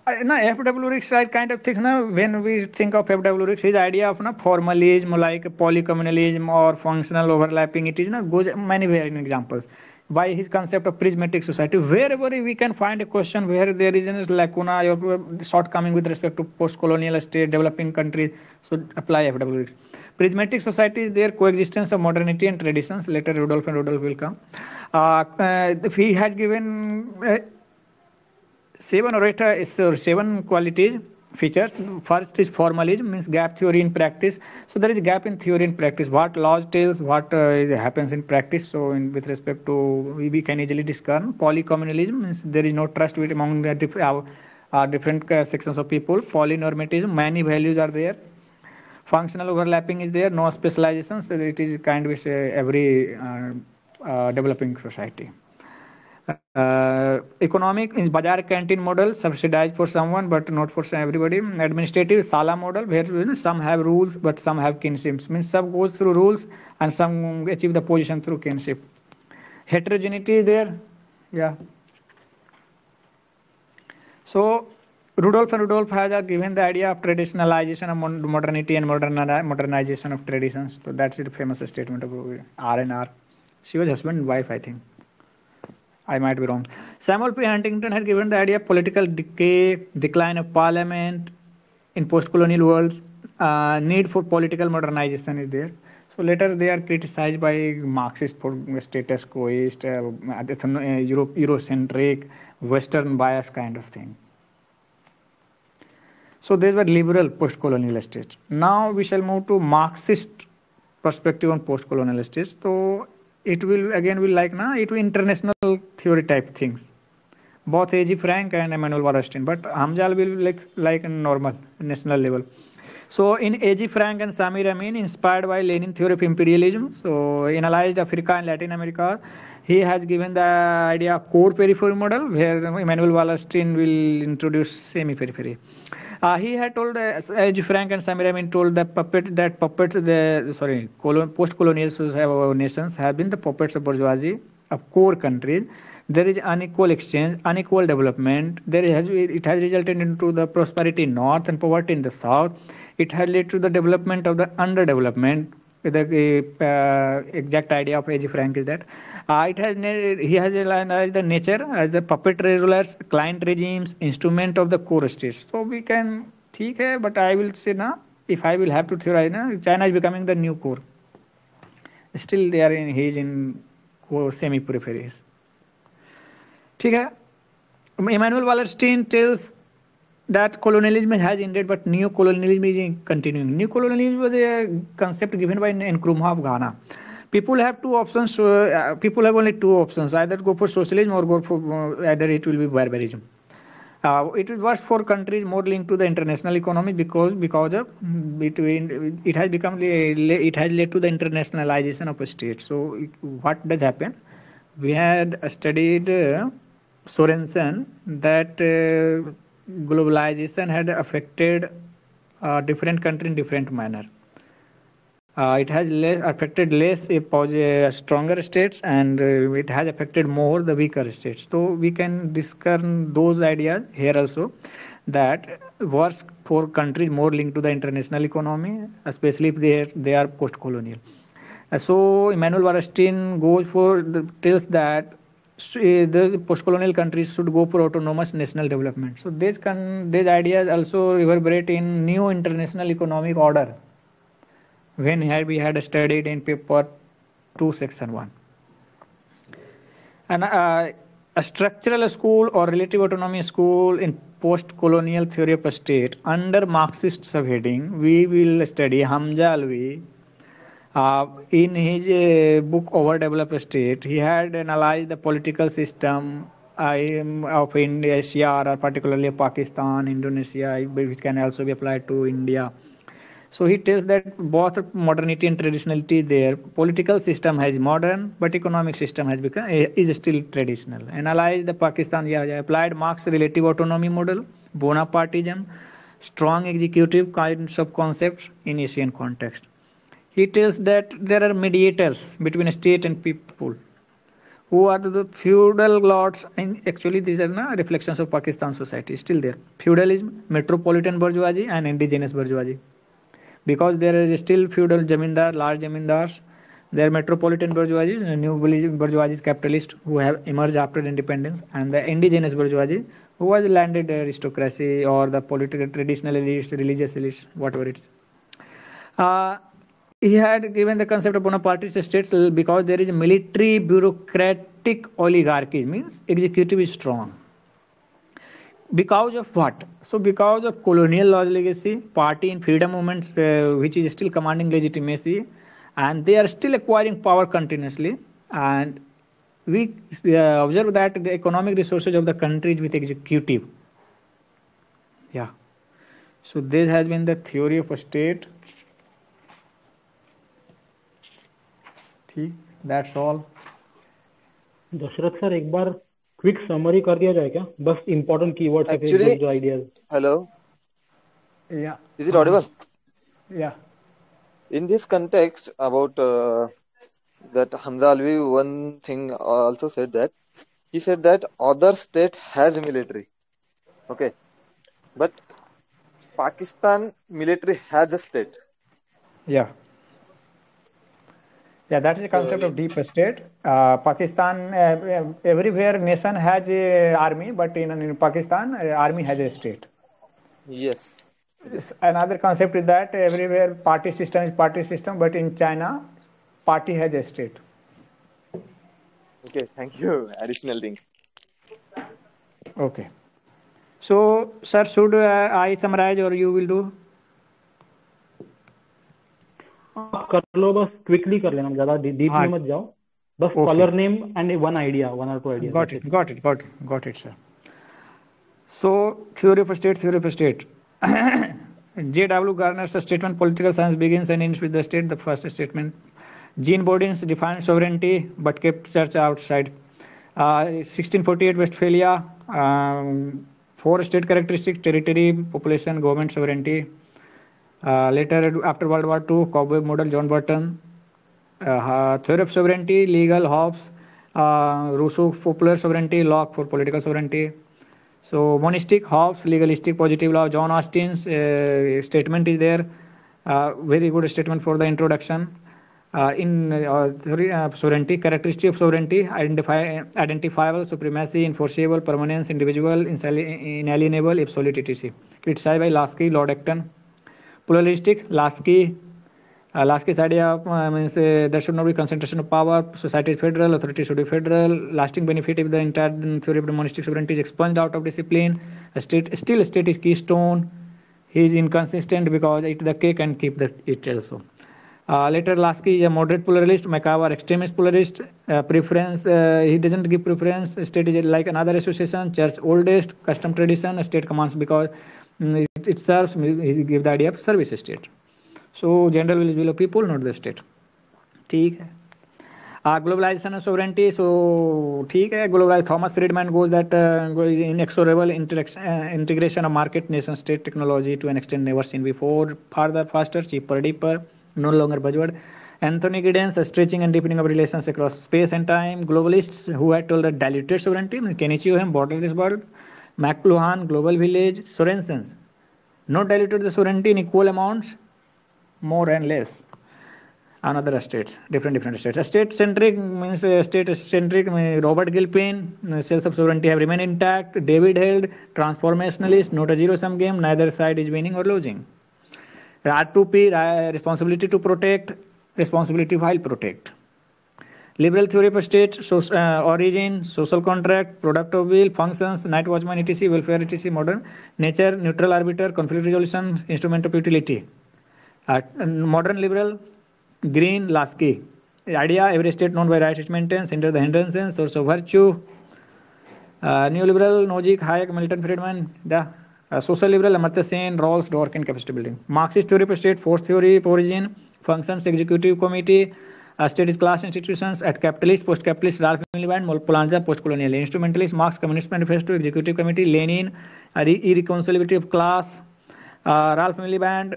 F.W. Riggs kind of things. When we think of F.W. Riggs, his idea of formalism, like polycommunalism or functional overlapping, it is goes many examples. by his concept of prismatic society. Wherever we can find a question where there is a lacuna or shortcoming with respect to post-colonial state, developing countries, should apply FWX. Prismatic society is their coexistence of modernity and traditions. Later, Rudolf will come. He had given 7 or 8 7 qualities, features. First is formalism, means gap theory in practice. So there is gap in theory in practice. What laws tells, what happens in practice. So with respect to, we can easily discern. Polycommunalism means there is no trust among the different sections of people. Polynormatism, many values are there. Functional overlapping is there, no specialization. So it is kind of every developing society. Economic is Bazaar canteen model, subsidized for someone but not for everybody. Administrative Sala model, where some have rules but some have kinships. Means some goes through rules and some achieve the position through kinship. Heterogeneity is there, yeah. So Rudolf has given the idea of traditionalization of modernity and modernization of traditions. So that's the famous statement of R&R. She was husband and wife, I think. I might be wrong. Samuel P. Huntington had given the idea of political decay, decline of parliament in post-colonial world. Need for political modernization is there. So later they are criticized by Marxists for status quoist, Eurocentric, Western bias kind of thing. So these were liberal post-colonial states. Now we shall move to Marxist perspective on post-colonial states. So it will again it will international theory type things. Both A.G. Frank and Emanuel Wallerstein, but Hamzal will like normal national level. So in A.G. Frank and Samir Amin, inspired by Lenin theory of imperialism, so analyzed Africa and Latin America, he has given the idea of core periphery model, where Emanuel Wallerstein will introduce semi-periphery. He had told A.G. Frank and Samir Amin told that post-colonial nations have been the puppets of bourgeoisie of core countries. There is unequal exchange, unequal development. It has resulted into the prosperity in north and poverty in the south. It has led to the development of the underdevelopment. The exact idea of A.G. Frank is that he has analyzed the nature as the puppet rulers, client regimes, instrument of the core states. So we can but I will say now, if I will have to theorize now, China is becoming the new core. Still they are in core semi-peripheries. Emanuel Wallerstein tells that colonialism has ended, but neo-colonialism is continuing. Neo-colonialism was a concept given by Nkrumah of Ghana. People have two options. People have only two options: either go for socialism or go for either it will be barbarism. It will work for countries more linked to the international economy because of it has led to the internationalization of a state. So what does happen? We had studied Sorensen that globalization had affected different countries in different manner. It has affected less stronger states, and it has affected more the weaker states. So we can discern those ideas here also, that works for countries more linked to the international economy, especially if they are post-colonial. So Emanuel Wallerstein tells that the post-colonial countries should go for autonomous national development. So these ideas also reverberate in new international economic order, when we had studied in paper 2 section 1. And a structural school or relative autonomy school in post-colonial theory of a state under Marxist subheading, we will study Hamza Alvi. In his book Overdeveloped State, he had analyzed the political system of Asia, or particularly Pakistan, Indonesia, which can also be applied to India. So he tells that both modernity and traditionality there. Political system has modern, but economic system is still traditional. Analyze the Pakistan, applied Marx relative autonomy model, Bonapartism, strong executive kinds of concepts in Asian context. He tells that there are mediators between state and people, who are the feudal lords, and actually these are reflections of Pakistan society still there. Feudalism, metropolitan bourgeoisie, and indigenous bourgeoisie. Because there is still feudal zamindar, large zamindars, There are metropolitan bourgeoisie, new bourgeoisie capitalists who have emerged after independence, and the indigenous bourgeoisie, who was landed aristocracy or the political traditional elites, religious elites, whatever it is. He had given the concept of Bonapartist states because there is a military bureaucratic oligarchy, means executive is strong. Because of what? So because of colonial laws legacy, party in freedom movements, which is still commanding legitimacy, and they are still acquiring power continuously. And we observe that the economic resources of the country is with executive. Yeah. So this has been the theory of a state. ठीक, that's all. Dasharath sir एक बार quick summary कर दिया जाए क्या, बस important keywords Actually, जो ideas. hello, Yeah. is it audible? Yeah. In this context, about that Hamza Alvi, one thing also said that he said that other state has military, okay, but Pakistan military has a state. Yeah. Yeah, that is the concept of deep state. Pakistan, everywhere nation has a army, but in Pakistan, army has a state. Yes. Another concept is that everywhere party system is party system, but in China, party has a state. Okay, thank you. Additional thing. Okay. So, sir, should I summarize or you will do? कर लो, बस quickly कर लेना, ज्यादा deep में मत जाओ, बस colour name and one idea, one और two idea. Got it, sir. So, theory of state. J.W. Garner's statement, political science begins and ends with the state. The first statement. Jean Bodin's defined sovereignty but kept church outside. 1648 Westphalia. 4 state characteristics: territory, population, government sovereignty. Later, after World War II, Cowboy model, John Burton. Theory of sovereignty, legal, Hobbes. Rousseau, popular sovereignty, Locke for political sovereignty. So, monistic, Hobbes, legalistic, positive law, John Austin's statement is there. Very good statement for the introduction. In theory of sovereignty, characteristic of sovereignty: identifiable, supremacy, enforceable, permanence, individual, inalienable, absolute, etc. Criticized by Lasky, Lord Acton. Pluralistic, Lasky's idea means there should not be concentration of power, society is federal, authority should be federal, lasting benefit if the entire theory of the monistic sovereignty is expunged out of discipline. State is keystone. He is inconsistent because eat the cake and keep it also. Later, Lasky is a moderate pluralist, McIver extremist pluralist. Preference, he doesn't give preference. State is like another association, church oldest, custom tradition, state commands because it serves, he gives the idea of service state. So, general will of people, not the state. ठीक है. Globalization and sovereignty. So, ठीक है. Globalized. Thomas Friedman goes that inexorable integration of market, nation, state technology to an extent never seen before. Farther, faster, cheaper, deeper. No longer buzzword. Anthony Giddens, stretching and deepening of relations across space and time. Globalists who had told that diluted sovereignty, Kenichi Ohem, borderless world. McLuhan, global village. Sorensen's not diluted the sovereignty in equal amounts, more and less. Another states, different states. State-centric means state-centric. Robert Gilpin, cells of sovereignty have remained intact. David held, transformationalist, not a zero-sum game. Neither side is winning or losing. R2P, responsibility to protect, responsibility while protect. Liberal theory of state, origin, social contract, product of will, functions, night watchman, etc., welfare, etc., modern. Nature, neutral arbiter, conflict resolution, instrument of utility. Modern liberal, Green, Lasky. Idea, every state known by rights is maintained, center the hindrances, source of virtue. Neoliberal, Nozick, Hayek, Milton Friedman. The social liberal, Amartya Sen, Rawls, Dworkin, capacity building. Marxist theory of state, force theory of origin, functions, executive committee. State is class institutions. At capitalist, post-capitalist, Ralph Miliband, Polanyi, post-colonial. Instrumentalist, Marx, Communist Manifesto, executive committee, Lenin, irreconcilability of class. Ralph Miliband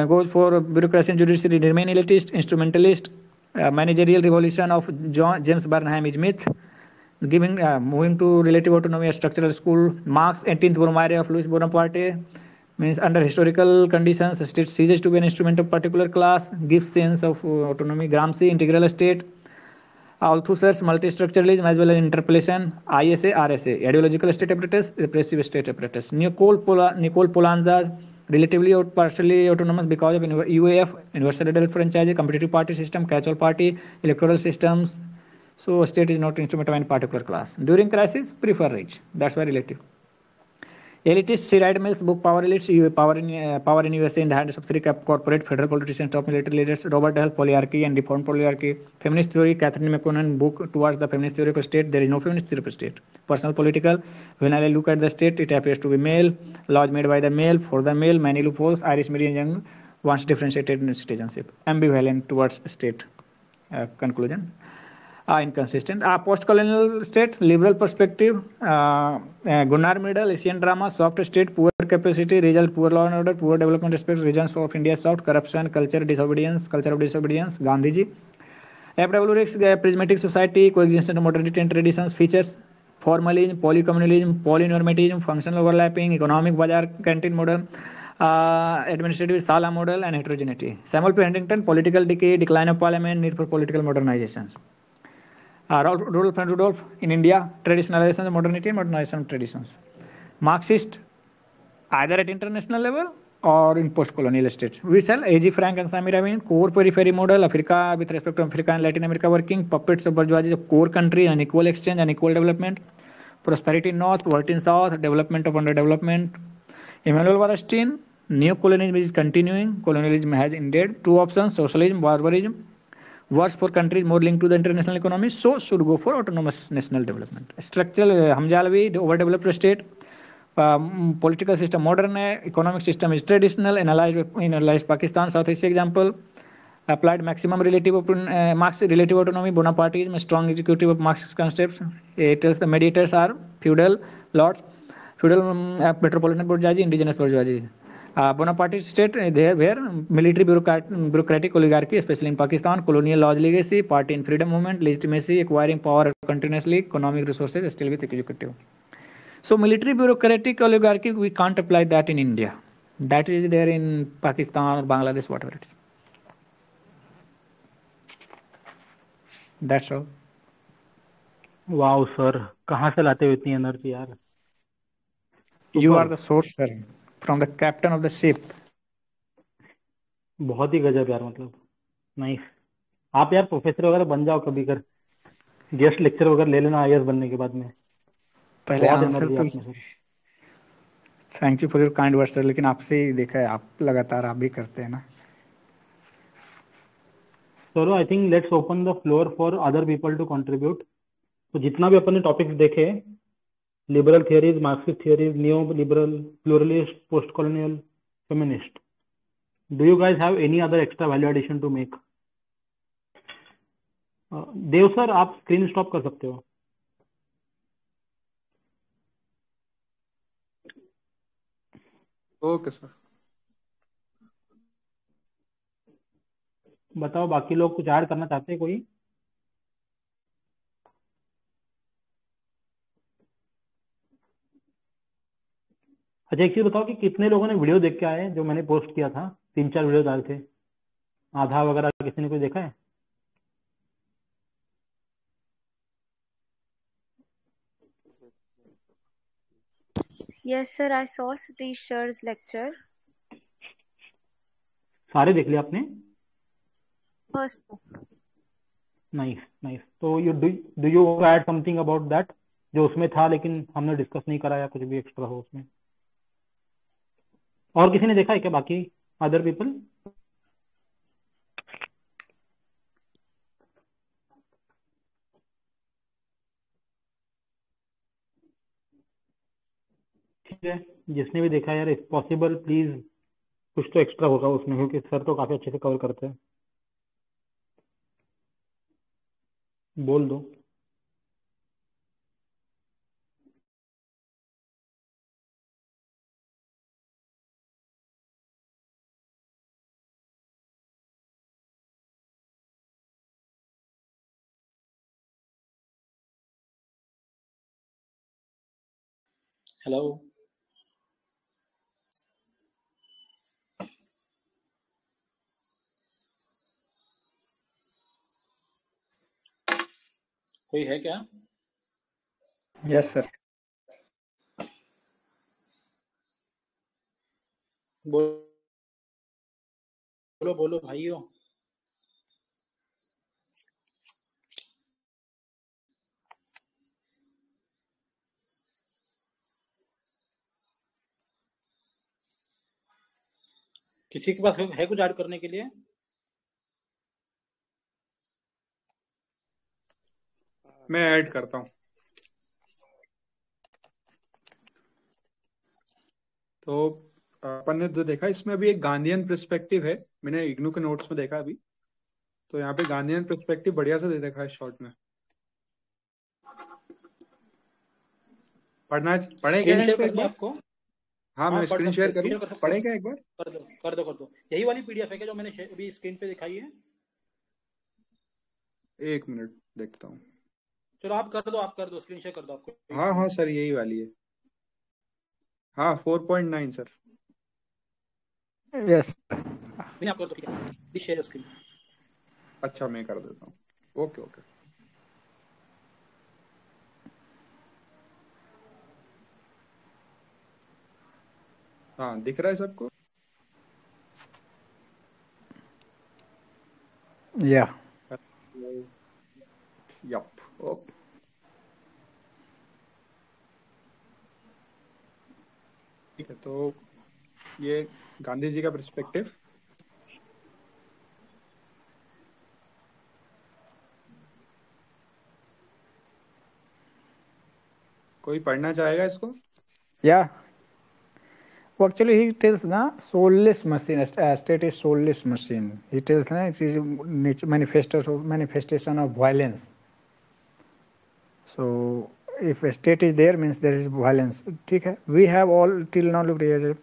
goes for bureaucracy and judiciary, remain elitist. Instrumentalist, managerial revolution of James Burnham is myth. Moving to relative autonomy, structural school. Marx, 18th Brumaire of Louis Bonaparte. Means under historical conditions, the state ceases to be an instrument of particular class, gives sense of autonomy. Gramsci, integral state. Althusser's multi-structuralism as well as interpolation. ISA, RSA, ideological state apparatus, repressive state apparatus. Nicole Polanza's relatively or partially autonomous because of UAF, universal adult franchise, competitive party system, catch-all party, electoral systems. So state is not instrument of any particular class. During crisis, prefer rich. That's why relative. Elitist, C. Wright Mills book Power Elites, Power in USA in the hands of three corporate federal politicians, top military leaders, Robert Dahl, Polyarchy and Deformed Polyarchy. Feminist Theory, Catherine McConnell book Towards the Feminist Theory of State. There is no feminist theory of state. Personal political, when I look at the state, it appears to be male, laws made by the male, for the male, many loopholes, Irish Marian Young wants differentiated citizenship. Ambivalent towards state. Conclusion. Inconsistent. Post-colonial state, liberal perspective, Gunnar Middle, Asian drama, soft state, poor capacity, result, poor law and order, poor development respect, regions of India soft, corruption, culture of disobedience, Gandhiji. FW Ricks, prismatic society, coexistence of modernity and traditions, features, formalism, polycommunalism, polynormatism, functional overlapping, economic bazaar canteen model, administrative Sala model, and heterogeneity. Samuel P. Huntington, political decay, decline of parliament, need for political modernization. Rudolf and Rudolph in India, traditionalization of modernity and modernization of traditions. Marxist, either at international level or in post-colonial states. We shall A.G. Frank and Sami Ravin, core periphery model, Africa with respect to Africa and Latin America working, puppets of bourgeoisie of core country, unequal exchange, unequal development, prosperity in north, poverty in south, development of underdevelopment. Emmanuel Wallerstein, neo-colonialism is continuing, colonialism has ended. Two options, socialism, barbarism. Worse for countries more linked to the international economy, so should go for autonomous national development. Structural, Hamjalvi, overdeveloped state, political system modern, economic system is traditional, analyzed Pakistan, South Asia example, applied maximum relative Marx relative autonomy, Bonapartism, strong executive of Marxist concepts. It tells the mediators are feudal lords, feudal metropolitan bourgeoisie, indigenous bourgeoisie. Bonapartist state, there where military bureaucratic oligarchy, especially in Pakistan, colonial laws legacy, party and freedom movement, legitimacy, acquiring power continuously, economic resources still with executive. So military bureaucratic oligarchy, we can't apply that in India. That is there in Pakistan or Bangladesh, whatever it is. That's all. Wow sir, कहाँ से लाते हो इतनी energy यार? You are the source, sir, from the captain of the ship. बहुत ही गजब यार, मतलब nice. आप यार प्रोफेसर वगैरह बन जाओ कभी, कर गेस्ट लेक्चर वगैरह ले लेना आईएएस बनने के बाद में. पहले बहुत आंसर एनर्जी तो आप में sir. Thank you for your kind word sir, लेकिन आपसे ही देखा है, आप लगातार आप भी करते हैं ना. Sir I think let's open the floor for other people to contribute. तो जितना भी अपन ने टॉपिक्स देखे, liberal theories, Marxist theories, neo liberal, pluralist, post colonial, feminist, do you guys have any other extra value addition to make? Dev sir, आप screen stop कर सकते हो. Okay sir. बताओ बाकी लोग कुछ ऐड करना चाहते हैं कोई? अच्छा एक चीज बताओ कि कितने लोगों ने वीडियो देख के आए, जो मैंने पोस्ट किया था, 3-4 वीडियो डाले थे, आधा वगैरह किसी ने कोई देखा है? Yes, sir. I saw Satish Shar's lecture. सारे देख लिया आपने? First. Nice nice. तो do you add something about that, जो उसमें था लेकिन हमने डिस्कस नहीं करा, या कुछ भी एक्स्ट्रा हो उसमें? और किसी ने देखा है क्या बाकी अदर पीपल? ठीक है, जिसने भी देखा यार, इफ पॉसिबल प्लीज कुछ तो एक्स्ट्रा होगा उसमें, क्योंकि सर तो काफी अच्छे से कवर करते हैं. बोल दो. Hello. कोई है क्या? Yes, sir. बोलो बोलो भाइयों। किसी के पास है कुछ ऐड करने के लिए? मैं ऐड करता हूँ। तो अपन ने जो देखा इसमें अभी एक गांधीयन पर्सपेक्टिव है, मैंने इग्नू के नोट्स में देखा अभी। तो यहाँ पे गांधीयन पर्सपेक्टिव बढ़िया से दे रखा है शॉर्ट में। पढ़े क्या स्क्रीन है शेयर इसको कर एक दिया बार? आपको? हाँ, हाँ मैं पढ़ स्क्रीन सकते शेयर हो, करूँ? स्क्रीन कर सकते पढ़े हो। क्या एक बार? कर दो कर दो कर दो। यही वाली पीडीएफ है क्या जो मैंने अभी स्क्रीन पे दिखाई है? एक मिनट देखता हूँ। चलो आप कर दो स्क्रीन शेयर कर दो, आपको कोई हाँ इशू हाँ नहीं। सर, यही वाली है। हाँ 4.9 सर। Yes. नहीं आप कर दो, ठीक है, प्लीज शेयर स्क्रीन। अच्छा, मैं कर देता हूँ। Okay okay. हाँ, दिख रहा है सबको? Yeah. यप। ओके, ठीक है। तो ये गांधी जी का पर्सपेक्टिव। कोई पढ़ना चाहेगा इसको? Yeah. Well, actually, he tells the soulless machine. A state is soulless machine. He tells it is manifestation of violence. So, if a state is there, means there is violence. Okay? We have all till now looked at.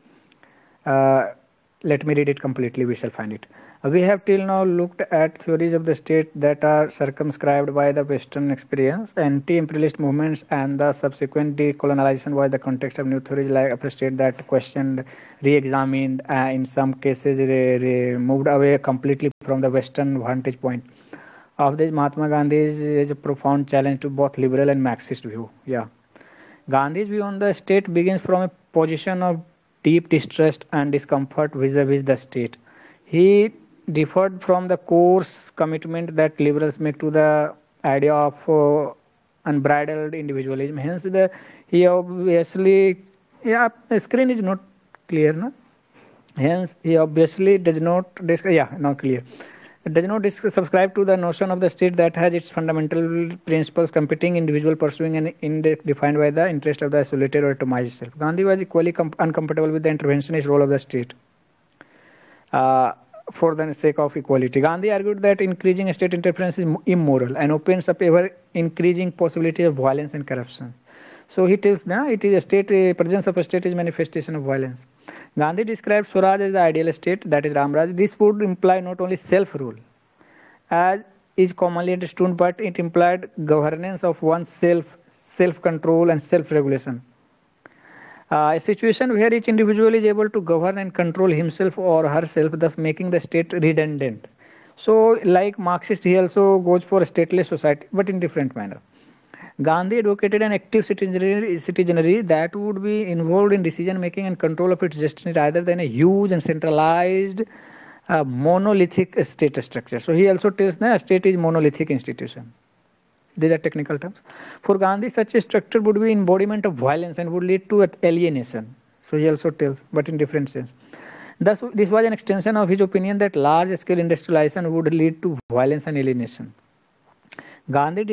Let me read it completely. We shall find it. We have till now looked at theories of the state that are circumscribed by the Western experience, anti-imperialist movements, and the subsequent decolonization by the context of new theories like a state that questioned, re-examined, in some cases moved away completely from the Western vantage point. Of this, Mahatma Gandhi is a profound challenge to both liberal and Marxist view. Yeah. Gandhi's view on the state begins from a position of deep distrust and discomfort vis-a-vis the state. He differed from the coarse commitment that liberals make to the idea of unbridled individualism. Hence, he obviously, yeah, the screen is not clear, no? Hence, he obviously does not, not clear. It does not subscribe to the notion of the state that has its fundamental principles competing individual pursuing an end defined by the interest of the isolated or atomized self. Gandhi was equally uncomfortable with the interventionist role of the state for the sake of equality. Gandhi argued that increasing state interference is immoral and opens up ever increasing possibility of violence and corruption. So he tells now it is a state, presence of a state is manifestation of violence. Gandhi described Swaraj as the ideal state, that is Ramraj. This would imply not only self-rule, as is commonly understood, but it implied governance of oneself, self-control and self-regulation. A situation where each individual is able to govern and control himself or herself, thus making the state redundant. So, like Marxist, he also goes for a stateless society, but in different manner. Gandhi advocated an active citizenry that would be involved in decision making and control of its destiny rather than a huge and centralized monolithic state structure. So he also tells that a state is monolithic institution. These are technical terms. For Gandhi, such a structure would be embodiment of violence and would lead to alienation. So he also tells, but in different sense. Thus, this was an extension of his opinion that large-scale industrialization would lead to violence and alienation. Gandhi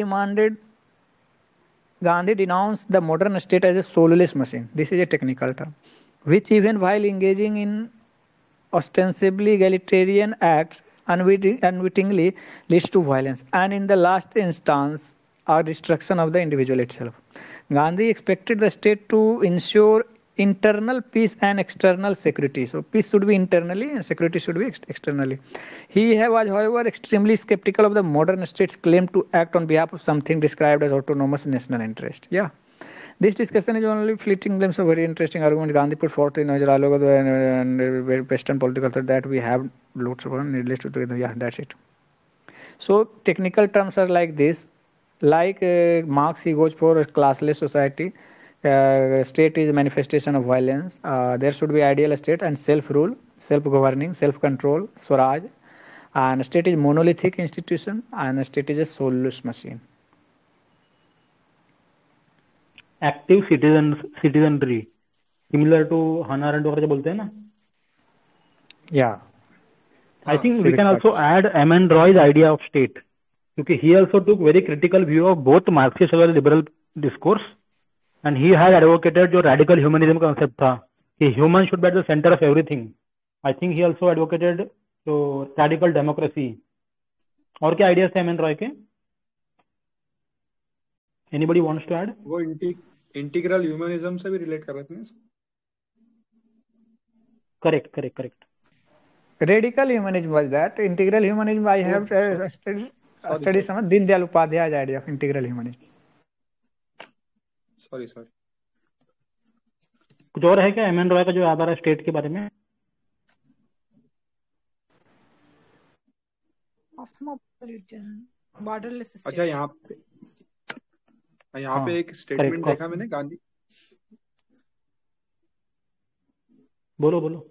denounced the modern state as a soulless machine. This is a technical term, which even while engaging in ostensibly egalitarian acts unwittingly leads to violence and in the last instance a destruction of the individual itself. Gandhi expected the state to ensure internal peace and external security. So peace should be internally and security should be externally. He was, however, extremely skeptical of the modern state's claim to act on behalf of something described as autonomous national interest. Yeah. This discussion is only fleeting glimpse of very interesting arguments Gandhi put forth in his dialogue and Western political thought that we have lots of needless to do. Yeah, that's it. So technical terms are like this. Like Marx, he goes for a classless society. State is a manifestation of violence. There should be ideal state and self-rule, self-governing, self-control, Swaraj. And state is monolithic institution, and state is a soulless machine. Active citizenry, similar to Hannah Arendt वगैरह जो बोलते हैं ना. Yeah. I think we civic can also parties. add M.N. Roy's idea of state, because he also took very critical view of both Marxist और liberal discourse, and he had advocated जो radical humanism concept था कि human should be at the center of everything. I think he also advocated जो radical democracy. और क्या ideas थे M.N. Roy के? Anybody wants to add? वो integral humanism से भी रिलेट कर रहे थे ना. Correct. Radical humanism was that. Integral humanism, I have studied some Deen Dayal Upadhyay's idea of integral humanism. Sorry. कुछ और है क्या M.N. Roy का जो याद आ रहा है स्टेट के बारे में? Cosmopolitan, borderless state. अच्छा, यहाँ पे एक स्टेटमेंट देखा मैंने गांधी. बोलो.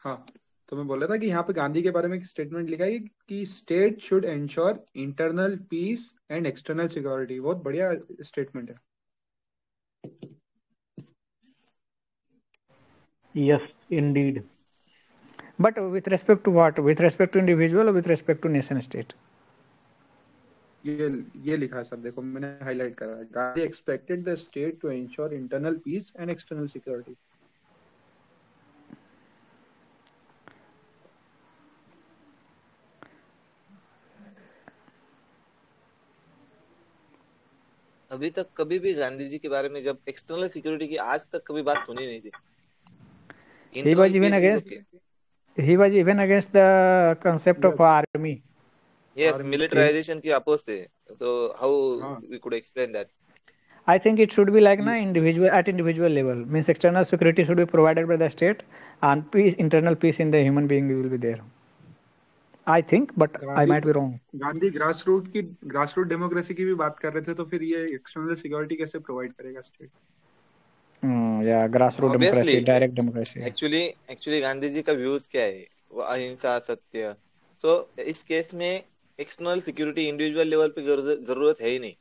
हाँ, तो मैं बोल रहा था कि यहाँ पे गांधी के बारे में एक स्टेटमेंट लिखा है कि state should ensure internal peace and external security. बहुत बढ़िया स्टेटमेंट है. Yes, indeed. But with respect to what? With respect to individual or with respect to nation state? ये लिखा है सर, देखो मैंने हाईलाइट करा है. Gandhi expected the state to ensure internal peace and external security. अभी तक कभी भी गांधी जी के बारे में जब एक्सटर्नल सिक्योरिटी की आज तक कभी बात सुनी नहीं थी. He was even against. He was even against the concept of army. Yes, militarization की अपोज थे. So how we could explain that? I think it should be like individual level. Means external security should be provided by the state, and internal peace in the human being will be there. I think, but I might be wrong. Gandhi grassroot democracy की भी बात कर रहे थे, तो फिर ये external security कैसे प्रोवाइड करेगा स्टेट? Yeah, grassroots democracy, direct democracy. Actually Gandhi ji का व्यूज क्या है? वो अहिंसा, सत्य. So इस केस में एक्सटर्नल सिक्योरिटी इंडिविजुअल लेवल पे जरूरत है ही नहीं.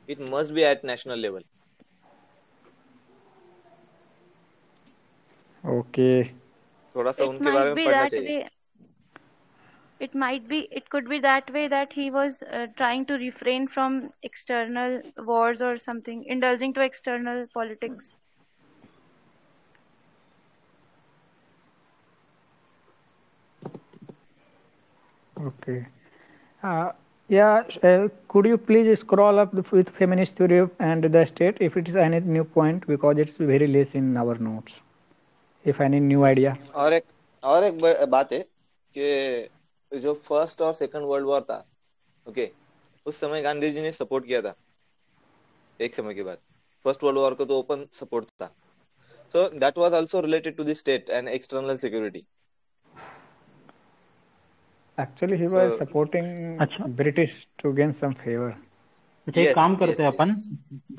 It must be at national level. Okay. थोड़ा सा उनके बारे में पढ़ना चाहिए. It could be that way that he was trying to refrain from external wars or something, indulging to external politics. Okay. Could you please scroll up with feminist theory and the state if it is any new point, because it's very less in our notes. If any new idea. और एक बात है कि जो first और second world war था, okay, उस समय गांधी जी ने सपोर्ट किया था. एक समय के बाद फर्स्ट वर्ल्ड वॉर को तो ओपन सपोर्ट था. So that was also related to the state and external security. Actually, he was supporting British to gain some favor. अच्छा, एक काम करते हैं अपन.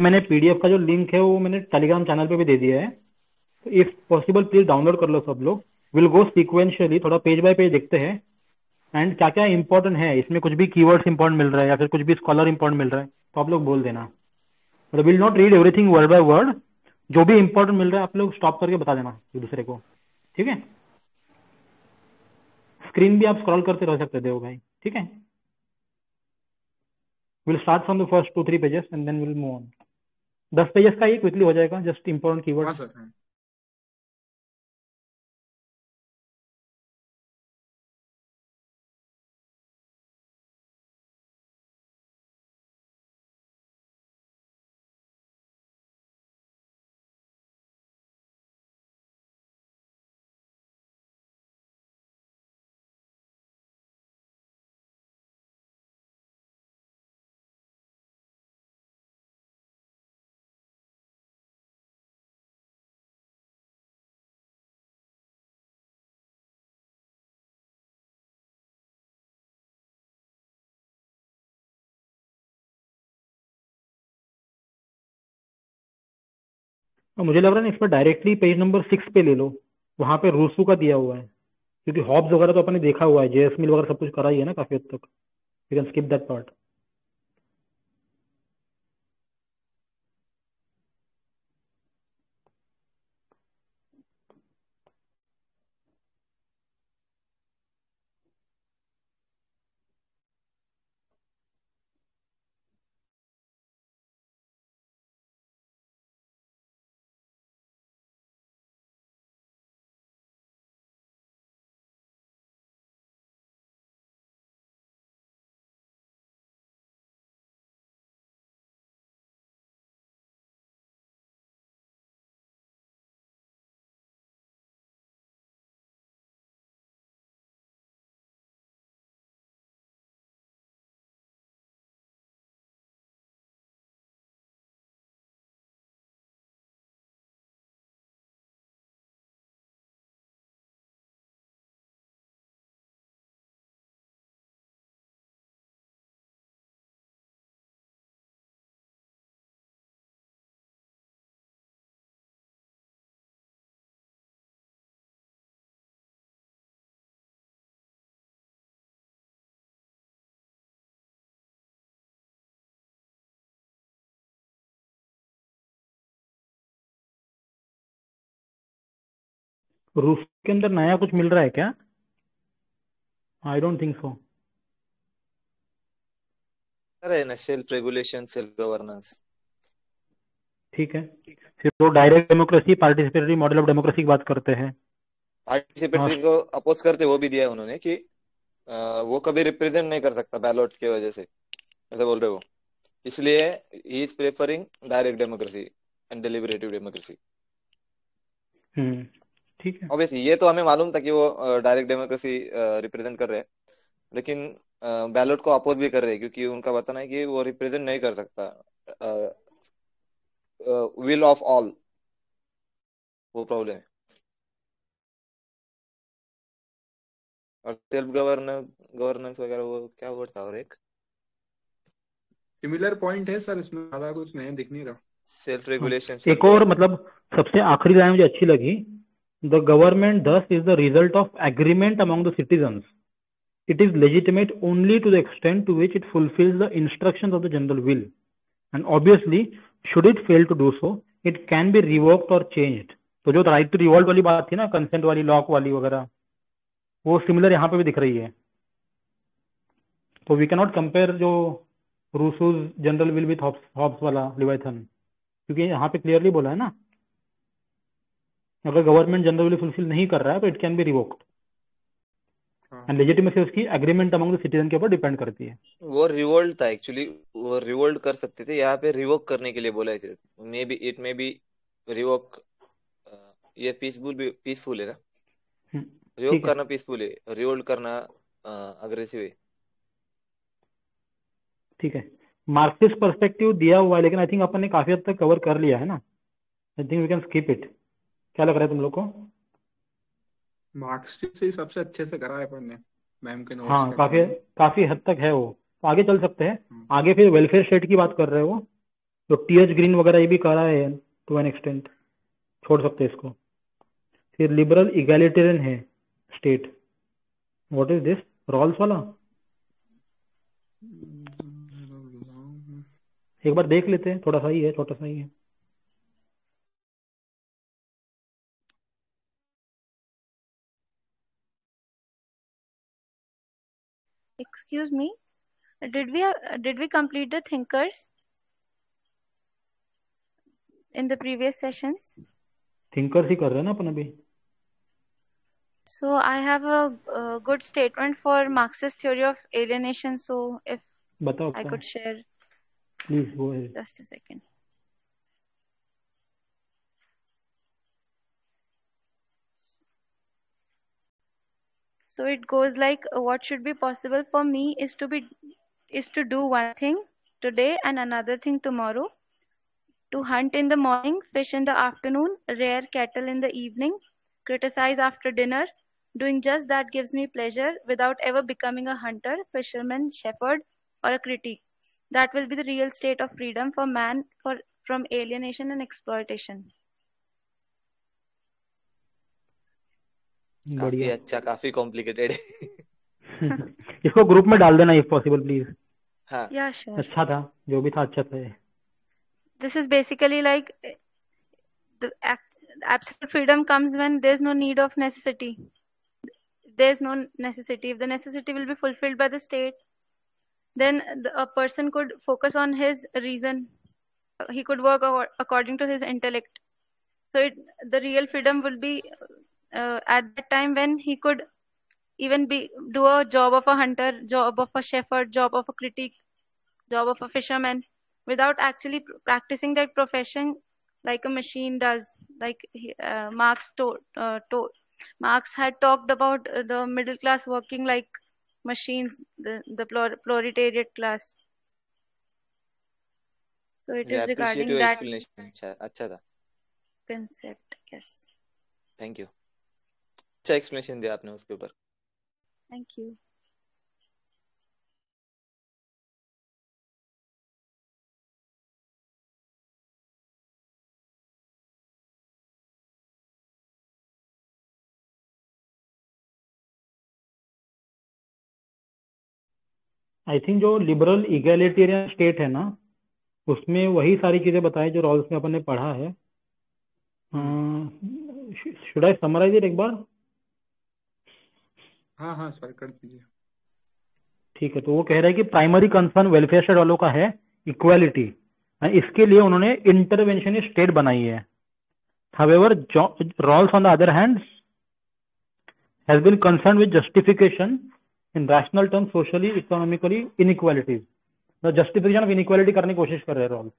मैंने पीडीएफ का जो लिंक है वो मैंने टेलीग्राम चैनल पे भी दे दिया है. तो इफ पॉसिबल प्लीज डाउनलोड कर लो सब लोग. विल गो सीक्वेंशियली, थोड़ा पेज बाय पेज देखते हैं एंड क्या क्या इंपॉर्टेंट है इसमें. कुछ भी कीवर्ड्स इंपॉर्टेंट मिल रहा है या फिर कुछ भी स्कॉलर इंपॉर्टेंट मिल रहा है तो आप लोग बोल देना. मतलब will not read everything word by word. जो भी इंपॉर्टेंट मिल रहा है आप लोग स्टॉप करके बता देना एक दूसरे को. ठीक है? स्क्रीन भी आप स्क्रॉल करते रह सकते देव भाई. ठीक है? Will start from the first 2-3 pages and then will move on. 10 pages का ये क्विकली हो जाएगा. Just important keyword. तो मुझे लग रहा है ना, इस पर डायरेक्टली पेज नंबर 6 पे ले लो, वहां पे रूसो का दिया हुआ है, क्योंकि हॉब्स वगैरह तो अपन ने देखा हुआ है, जेएस मिल वगैरह सब कुछ करा ही है ना काफी हद तक, you can skip that part. रूस के अंदर नया कुछ मिल रहा है क्या? I don't think so. अरे ना, सेल्फ रेगुलेशन, सेल्फ गवर्नेंस। ठीक है, फिर वो direct democracy, participatory model of democracy की बात करते हैं। पार्टिसिपेटरी को अपोज करते वो भी दिया है उन्होंने कि वो कभी रिप्रेजेंट नहीं कर सकता बैलॉट की वजह से, ऐसा बोल रहे हो, इसलिए he is preferring direct democracy and deliberative democracy. ठीक है। ऑब्वियसली ये तो हमें मालूम था कि वो डायरेक्ट डेमोक्रेसी रिप्रेजेंट कर रहे हैं, लेकिन बैलॉट को अपोज भी कर रहे हैं, क्योंकि उनका बताना है कि वो रिप्रेजेंट नहीं कर सकता विल ऑफ ऑल, वो प्रॉब्लम है। और सेल्फ गवर्नेंस वगैरह, वो क्या वर्ड था, और एक सिमिलर पॉइंट है सर, इसमें ज्यादा कुछ नहीं दिख नहीं रहा। सेल्फ रेगुलेशन, एक और मतलब सबसे आखिरी लाइन मुझे अच्छी लगी, द गवर्नमेंट दस is the result of agreement among the citizens, it is legitimate only to the extent to which it fulfills the instructions of the general will, and obviously should it fail to do so it can be revoked or changed। तो जो right to revolt वाली बात थी ना, consent वाली, lock वाली वगैरह, वो सिमिलर यहाँ पे भी दिख रही है। तो वी कैन नॉट कंपेयर जो रूसोज जनरल विल विथ हॉब्स वाला लिवाइथन, क्योंकि यहाँ पे क्लियरली बोला है ना, अगर गवर्नमेंट जनरल विल फुलफिल नहीं कर रहा है तो it can be revoked, and legitimacy उसकी एग्रीमेंट अमंग द सिटीजन के ऊपर डिपेंड करती है। वो रिवोल्ट था एक्चुअली, वो रिवोल्ट कर सकते थे, यहाँ पे रिवोक करने के लिए बोला है सिर्फ। May be it may be revoke, ये पीसफुल है ना, रिवोक करना पीसफुल है, रिवोल्ट करना अग्रेसिव है। ठीक है, मार्क्सिस्ट पर्सपेक्टिव दिया हुआ है, लेकिन आई थिंक अपन ने काफी हद तक कवर कर लिया है ना, I think we can skip it. क्या लग रहा है तुम लोग को? मार्क्सिस्ट से सबसे अच्छे से करा है अपन ने मैम के नोट्स। हाँ, काफी हद तक है वो, तो आगे चल सकते हैं। आगे फिर वेलफेयर स्टेट की बात कर रहे हो, तो टीएच ग्रीन वगैरह ये भी करा है टू एन एक्सटेंट, छोड़ सकते हैं इसको। फिर लिबरल इगैलिटेरियन है state, what is this, Rawls वाला? एक बार देख लेते हैं, थोड़ा सा ही है, छोटा सा ही है। Excuse me, did we complete the thinkers in the previous sessions? Thinkers ही कर रहे हैं ना अपन अभी। So I have a good statement for Marxist theory of alienation. So if बताओ I could share, please go ahead. just a second. So it goes like, what should be possible for me is to do one thing today and another thing tomorrow. To hunt in the morning, fish in the afternoon, rear cattle in the evening, criticize after dinner. Doing just that gives me pleasure without ever becoming a hunter, fisherman, shepherd, or a critique. That will be the real state of freedom for man from alienation and exploitation. काफी बढ़िया। अच्छा, काफी complicated है। इसको group में डाल देना if possible please. हाँ Yeah, sure. अच्छा था, जो भी था अच्छा था ये। This is basically like the absolute freedom comes when there's no need of necessity. There's no necessity. If the necessity will be fulfilled by the state, then a person could focus on his reason. He could work according to his intellect. So the real freedom will be at that time when he could even do a job of a hunter, job of a shepherd, job of a critic, job of a fisherman, without actually practicing that profession like a machine does. Like Marx had talked about the middle class working like machines, the proletariat class. So it मुझे is appreciate regarding your that explanation, अच्छा था, concept. Yes. Thank you. अच्छा explanation दिया आपने उसके ऊपर। Thank you. I think जो liberal egalitarian state है ना, उसमें वही सारी चीजें बताई जो रॉल्स में अपन ने पढ़ा है। शुड आई समराइज इट एक बार? हाँ हाँ सर, कर दीजिए। ठीक है, तो वो कह रहा है कि प्राइमरी कंसर्न वेलफेयर स्टेट वालों का है इक्वालिटी, इसके लिए उन्होंने इंटरवेंशनिस्ट स्टेट बनाई है। However Rawls on the other hand has been concern with justification in rational term socially economically inequalities. The justification of inequality करने की कोशिश कर रहे हैं रॉल्स।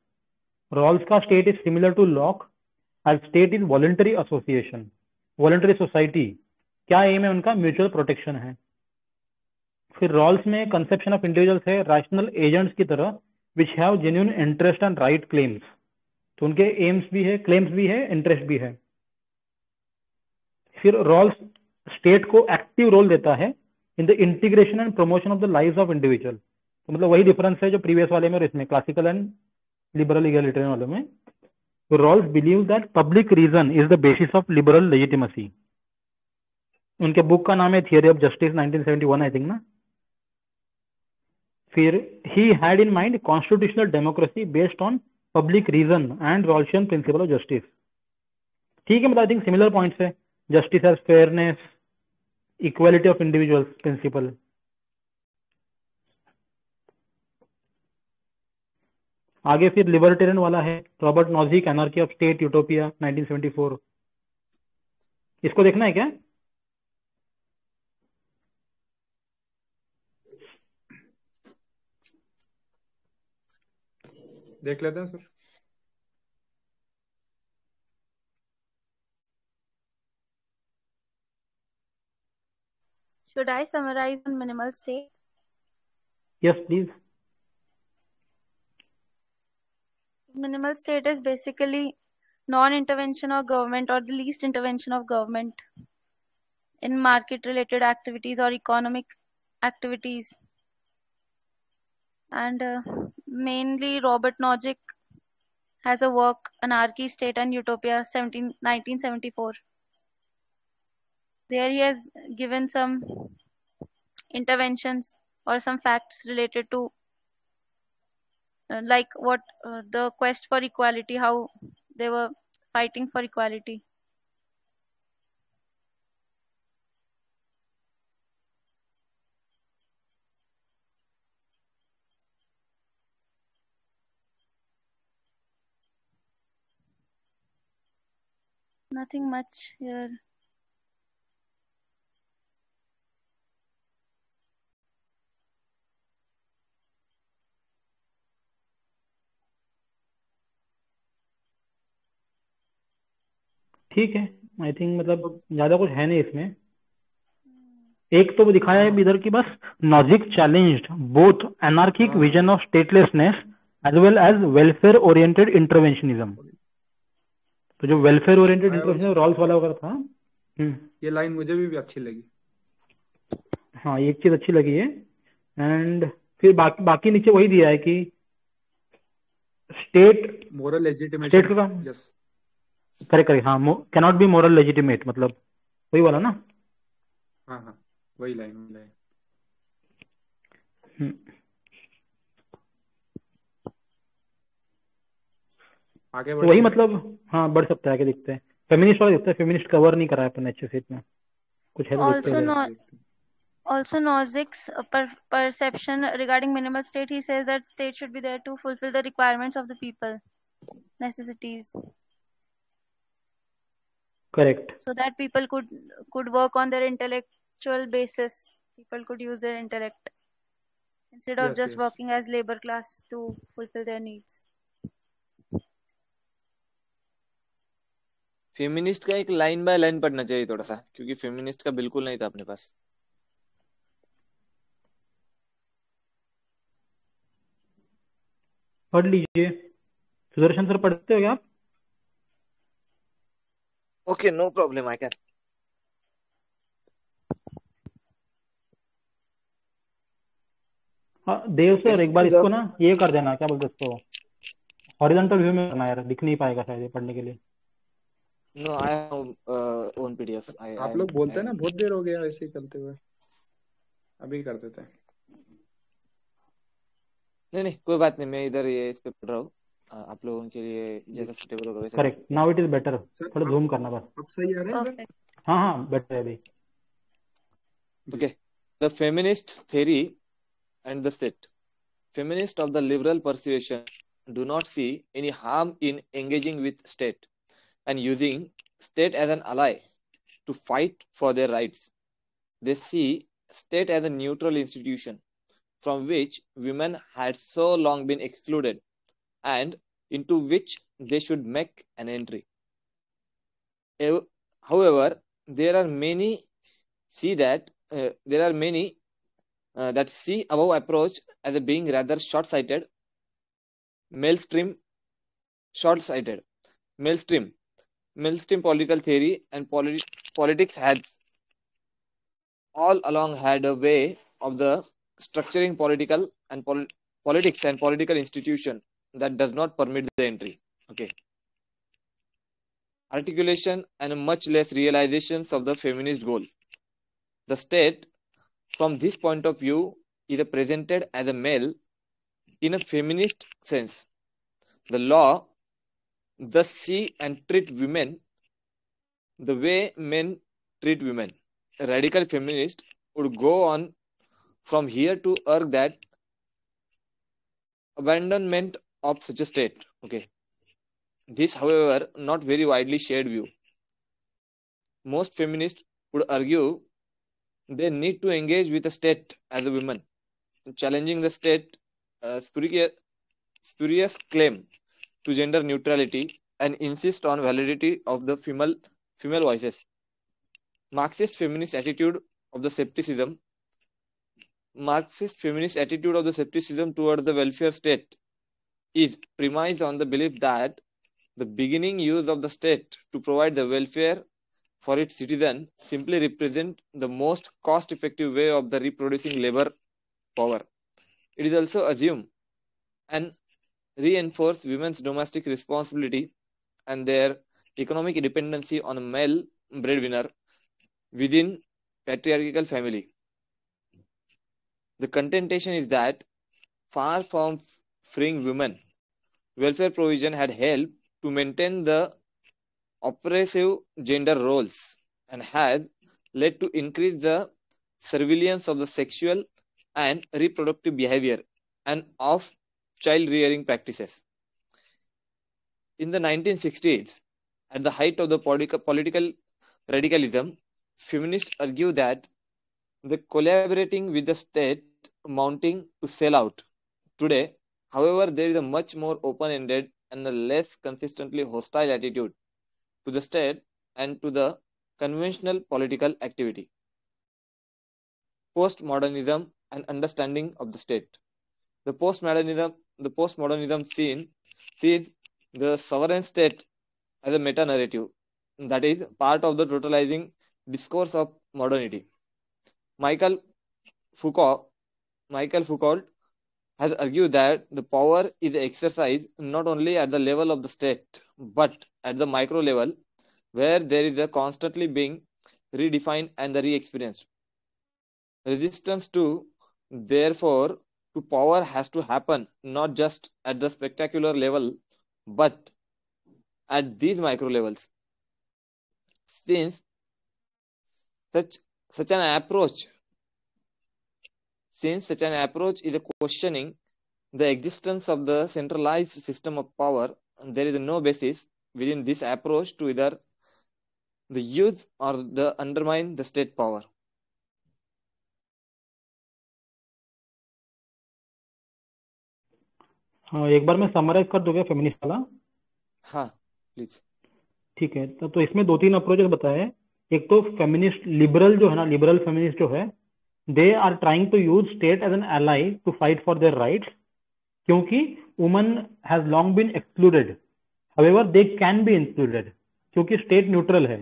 रॉल्स का state is similar to Locke, as state is voluntary association, voluntary society. क्या aim है उनका? म्यूचुअल प्रोटेक्शन है। फिर रॉल्स में कंसेप्शन ऑफ इंडिविजुअल्स है रैशनल एजेंट्स की तरह, which have genuine interest and right claims. तो उनके एम्स भी है, क्लेम्स भी है, इंटरेस्ट भी है। फिर रॉल्स स्टेट को एक्टिव रोल देता है in the integration and promotion of the lives of individual. तो मतलब वही डिफरेंस है जो प्रीवियस वाले में और इसमें, क्लासिकल एंड लिबरल इगैलिटेरियन वाले में। तो Rawls believe that public reason is the basis of liberal legitimacy. उनके बुक का नाम है theory of justice 1971 I think ना। फिर he had in mind constitutional democracy based on public reason and Rawlsian principle of justice. ठीक है, मतलब I think similar points है, justice as fairness, equality of individuals principle. आगे फिर libertarian वाला है Robert Nozick, anarchy of state utopia 1974। इसको देखना है क्या? देख लेते हैं sir. Should I summarize on minimal state? Yes please. Minimal state is basically non-intervention of government or the least intervention of government in market-related activities or economic activities. And mainly Robert Nozick has a work, Anarchy, State and Utopia, 1974. There he has given some interventions or some facts related to like what the quest for equality, how they were fighting for equality. Nothing much here. ठीक है, I think मतलब ज्यादा कुछ है नहीं इसमें। एक तो वो दिखाया है इधर की बस, Nozick challenged both anarchic vision of statelessness as well as welfare oriented interventionism. तो जो वेलफेयर ओरिएंटेड इंटरवेंशनिज्म रॉल्स वाला वगैरह था। ये लाइन मुझे भी अच्छी लगी। हाँ, एक चीज अच्छी लगी है। एंड फिर बाकी नीचे वही दिया है कि स्टेट मोरल लेजिटिमेशन। स्टेट का यस करेक्ट हाँ, कैनॉट बी मोरल लेजिटिमेट, मतलब वही वाला ना। हाँ वही लाइन हम्म, आगे तो बढ़े वही क्या? मतलब हाँ बढ़ सकता है, आगे देखते हैं। फेमिनिस्ट वाला देखते हैं, फेमिनिस्ट कवर नहीं करा है अपन अच्छे से इतना, कुछ है तो देखते हैं Also, उधर। no, देखते हैं। also Nozick's perception regarding minimal state, he says that state should be there to fulfill the requirements of the people, necessities, correct. so that people could work on their intellectual basis. People could use their intellect instead of yes just yes working as labor class to fulfill their needs. Feminist का एक line by line पढ़ना चाहिए थोड़ा सा, क्योंकि feminist का बिल्कुल नहीं था अपने पास। पढ़ लीजिए, सुदर्शन सर पढ़ते हो क्या आप? Okay, no problem, I can. हाँ देव सर, एक बार इसको ना ये कर देना, क्या बोलते हैं इसको, हॉरिजॉन्टल व्यू में करना यार, दिख नहीं पाएगा शायद ये पढ़ने के लिए। No, I have own PDF. I आप आई लोग बोलते हैं आई ना बहुत देर हो गया ऐसे ही चलते हुए, अभी कर देते हैं। नहीं नहीं, कोई बात नहीं, मैं इधर ये इस पे पढ़ रहा हूँ। आप लोगों के लिए जैसा सूटेबल होगा वैसा कर करेक्ट, सकते हैं। Now it is better. Sir थोड़ा आप जूम करना बस। सही आ रहे हैं सर? Perfect. हाँ हाँ बेटर है अभी। जी Okay, the feminist theory and the state. Feminists of the liberal persuasion do not see any harm in engaging with state and using state as an ally to fight for their rights. They see state as a neutral institution from which women had so long been excluded and into which they should make an entry. However, there are many that see above approach as a being rather short-sighted, mainstream, short-sighted, mainstream, mainstream political theory and politics has all along had a way of the structuring politics and political institution that does not permit the entry. Okay, articulation and much less realizations of the feminist goal. The state, from this point of view, is presented as a male in a feminist sense. The law thus see and treat women the way men treat women. A radical feminist would go on from here to urge that abandonment of such a state. Okay. This, however, not very widely shared view. Most feminists would argue they need to engage with the state as a woman, challenging the state spurious claim to gender neutrality and insist on validity of the female voices. Marxist feminist attitude of the skepticism towards the welfare state is premised on the belief that the beginning use of the state to provide the welfare for its citizen simply represent the most cost-effective way of the reproducing labor power. It is also assumed and reinforce women's domestic responsibility and their economic dependency on a male breadwinner within patriarchal family. The contention is that far from freeing women, welfare provision had helped to maintain the oppressive gender roles and has led to increase the surveillance of the sexual and reproductive behavior and of child rearing practices. In the 1960s, at the height of the political radicalism, feminists argue that the collaborating with the state mounting to sell out. Today, however, there is a much more open-ended and a less consistently hostile attitude to the state and to the conventional political activity. Postmodernism and understanding of the state. The postmodernism sees the sovereign state as a meta-narrative that is part of the totalizing discourse of modernity. Michael Foucault has argued that the power is exercised not only at the level of the state but at the micro level, where there is a constantly being redefined and re-experienced. resistance to, therefore, to power has to happen not just at the spectacular level, but at these micro levels. Since such such an approach is a questioning the existence of the centralized system of power, there is no basis within this approach to either the use or the undermine the state power. हाँ, एक बार मैं summarise कर दूंगा feminist वाला। हाँ please. ठीक है, तो इसमें 2-3 अप्रोचेस बताए हैं। एक तो फेमिनिस्ट लिबरल जो है ना, लिबरल फेमिनिस्ट जो है, they are trying to use state as an ally to fight for their rights, क्योंकि woman has long been excluded. However they can be included क्योंकि स्टेट न्यूट्रल है।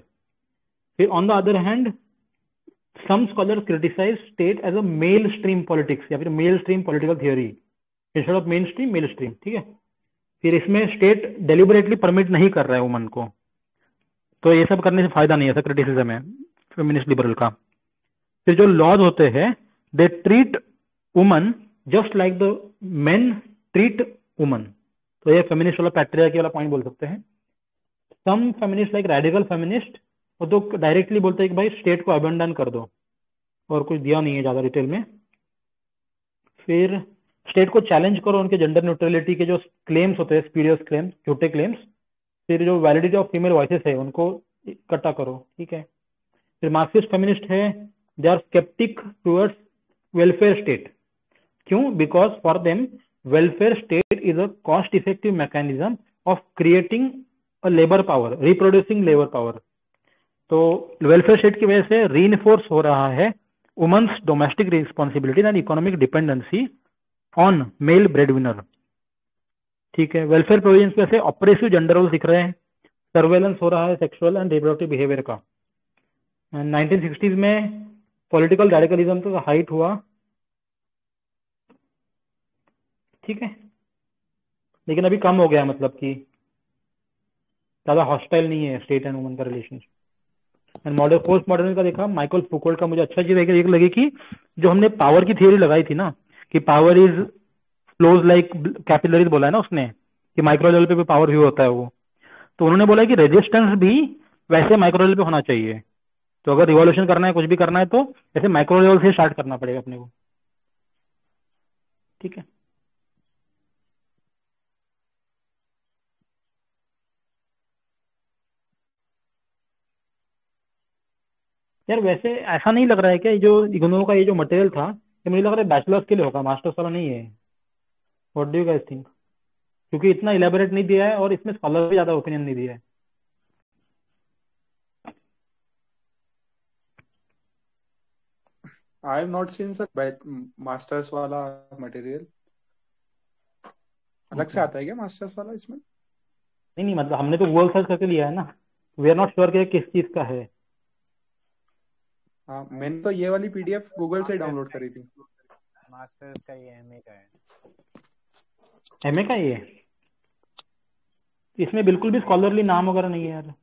फिर on the other hand some scholars criticize state as a male stream politics या फिर male stream political theory instead of mainstream male stream। ठीक है, फिर इसमें state deliberately permit नहीं कर रहा है वुमन को, तो ये सब करने से फायदा नहीं है, ऐसा क्रिटिसिज्म है फेमिनिस्ट लिबरल का। फिर जो लॉज होते हैं, they treat woman just like the main treat woman, तो ये फेमिनिस्ट वाला पैट्रियार्की वाला पॉइंट बोल सकते हैं। सम फेमिनिस्ट लाइक रेडिकल फेमिनिस्ट वो तो डायरेक्टली बोलते हैं कि भाई स्टेट को अबेंडन कर दो, और कुछ दिया नहीं है ज्यादा डिटेल में। फिर स्टेट को चैलेंज करो, उनके जेंडर न्यूट्रलिटी के जो क्लेम्स होते हैं, स्पीरियस क्लेम्स, झूठे क्लेम्स। फिर जो वैलिडिटी ऑफ फीमेल वॉइसेस है उनको इकट्ठा करो। ठीक है, फिर मार्क्सिस्ट फेमिनिस्ट है, they are sceptic towards welfare state. क्यों? Because for them welfare state is a cost effective mechanism of creating a labour power, reproducing labour power. तो वेलफेयर स्टेट की वजह से रीइंफोर्स हो रहा है women's domestic responsibility and economic dependency on male breadwinner. ठीक है, वेलफेयर प्रोविजंस में से ऑपरेसिव जेंडर रोल दिख रहे हैं, सर्वेलेंस हो रहा है सेक्सुअल एंड रिप्रोडक्टिव बिहेवियर का। 1960s में पॉलिटिकल रेडिकलिज्म का हाइट हुआ। ठीक है, लेकिन अभी कम हो गया, मतलब कि ज्यादा हॉस्टाइल नहीं है स्टेट एंड वुमन का relationship. And modern post modern का देखा, माइकल फुकोल्ट का मुझे अच्छा चीज लगी कि जो हमने पावर की थियोरी लगाई थी ना, कि power is flows like capillaries बोला है ना उसने, कि माइक्रो लेवल पे भी पावर व्यू होता है वो, तो उन्होंने बोला कि रेजिस्टेंस भी वैसे माइक्रो लेवल पे होना चाहिए। तो अगर रिवॉल्यूशन करना है, कुछ भी करना है, तो ऐसे माइक्रो लेवल से स्टार्ट करना पड़ेगा अपने को। ठीक है, यार वैसे ऐसा नहीं लग रहा है क्या, जो इग्नू का ये जो मटेरियल था, ये मुझे लग रहा है बैचलर्स के लिए होगा, मास्टर्स वाला नहीं है। What do you guys think? क्योंकि इतना इलेबोरेट नहीं दिया है और इसमें स्कॉलर भी ज्यादा ओपिनियन नहीं दिया है। I have not seen sir masters वाला मटेरियल। अलग से Okay. आता है क्या मास्टर्स वाला इसमें? नहीं, मतलब हमने तो गूगल सर्च करके लिया है ना, वी आर नॉट श्योर कि किस चीज का है। हाँ, मैंने तो ये वाली पीडीएफ गूगल से डाउनलोड करी थी। मास्टर्स का ये एमए का है। एमए का ये? इसमें बिल्कुल भी स्कॉलरली नाम वगैरह नहीं है यार।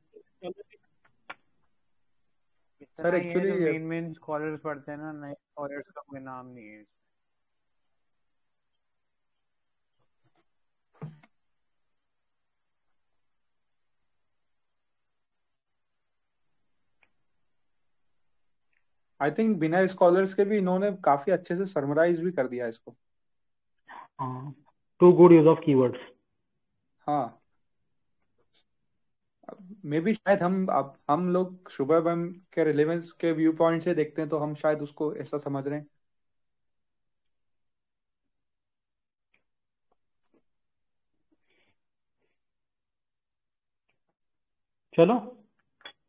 इतना ही है जो एक्चुअली मेन स्कॉलर्स पढ़ते हैं ना, नए स्कॉलर्स का कोई नाम नहीं है। आई थिंक बिना स्कॉलर्स के भी इन्होंने काफी अच्छे से समराइज भी कर दिया इसको। हाँ, too good use of keywords. हाँ, मे बी शायद अब हम लोग शुभम के रिलेवेंस के व्यू पॉइंट से देखते हैं तो हम शायद उसको ऐसा समझ रहे हैं। चलो,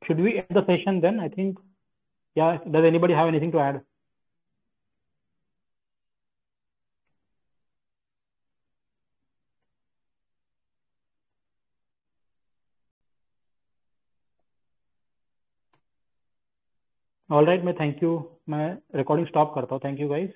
should we end the session then? I think, yeah, does anybody have anything to add? All right, मैं थैंक यू, मैं रिकॉर्डिंग स्टॉप करता हूँ। Thank you guys.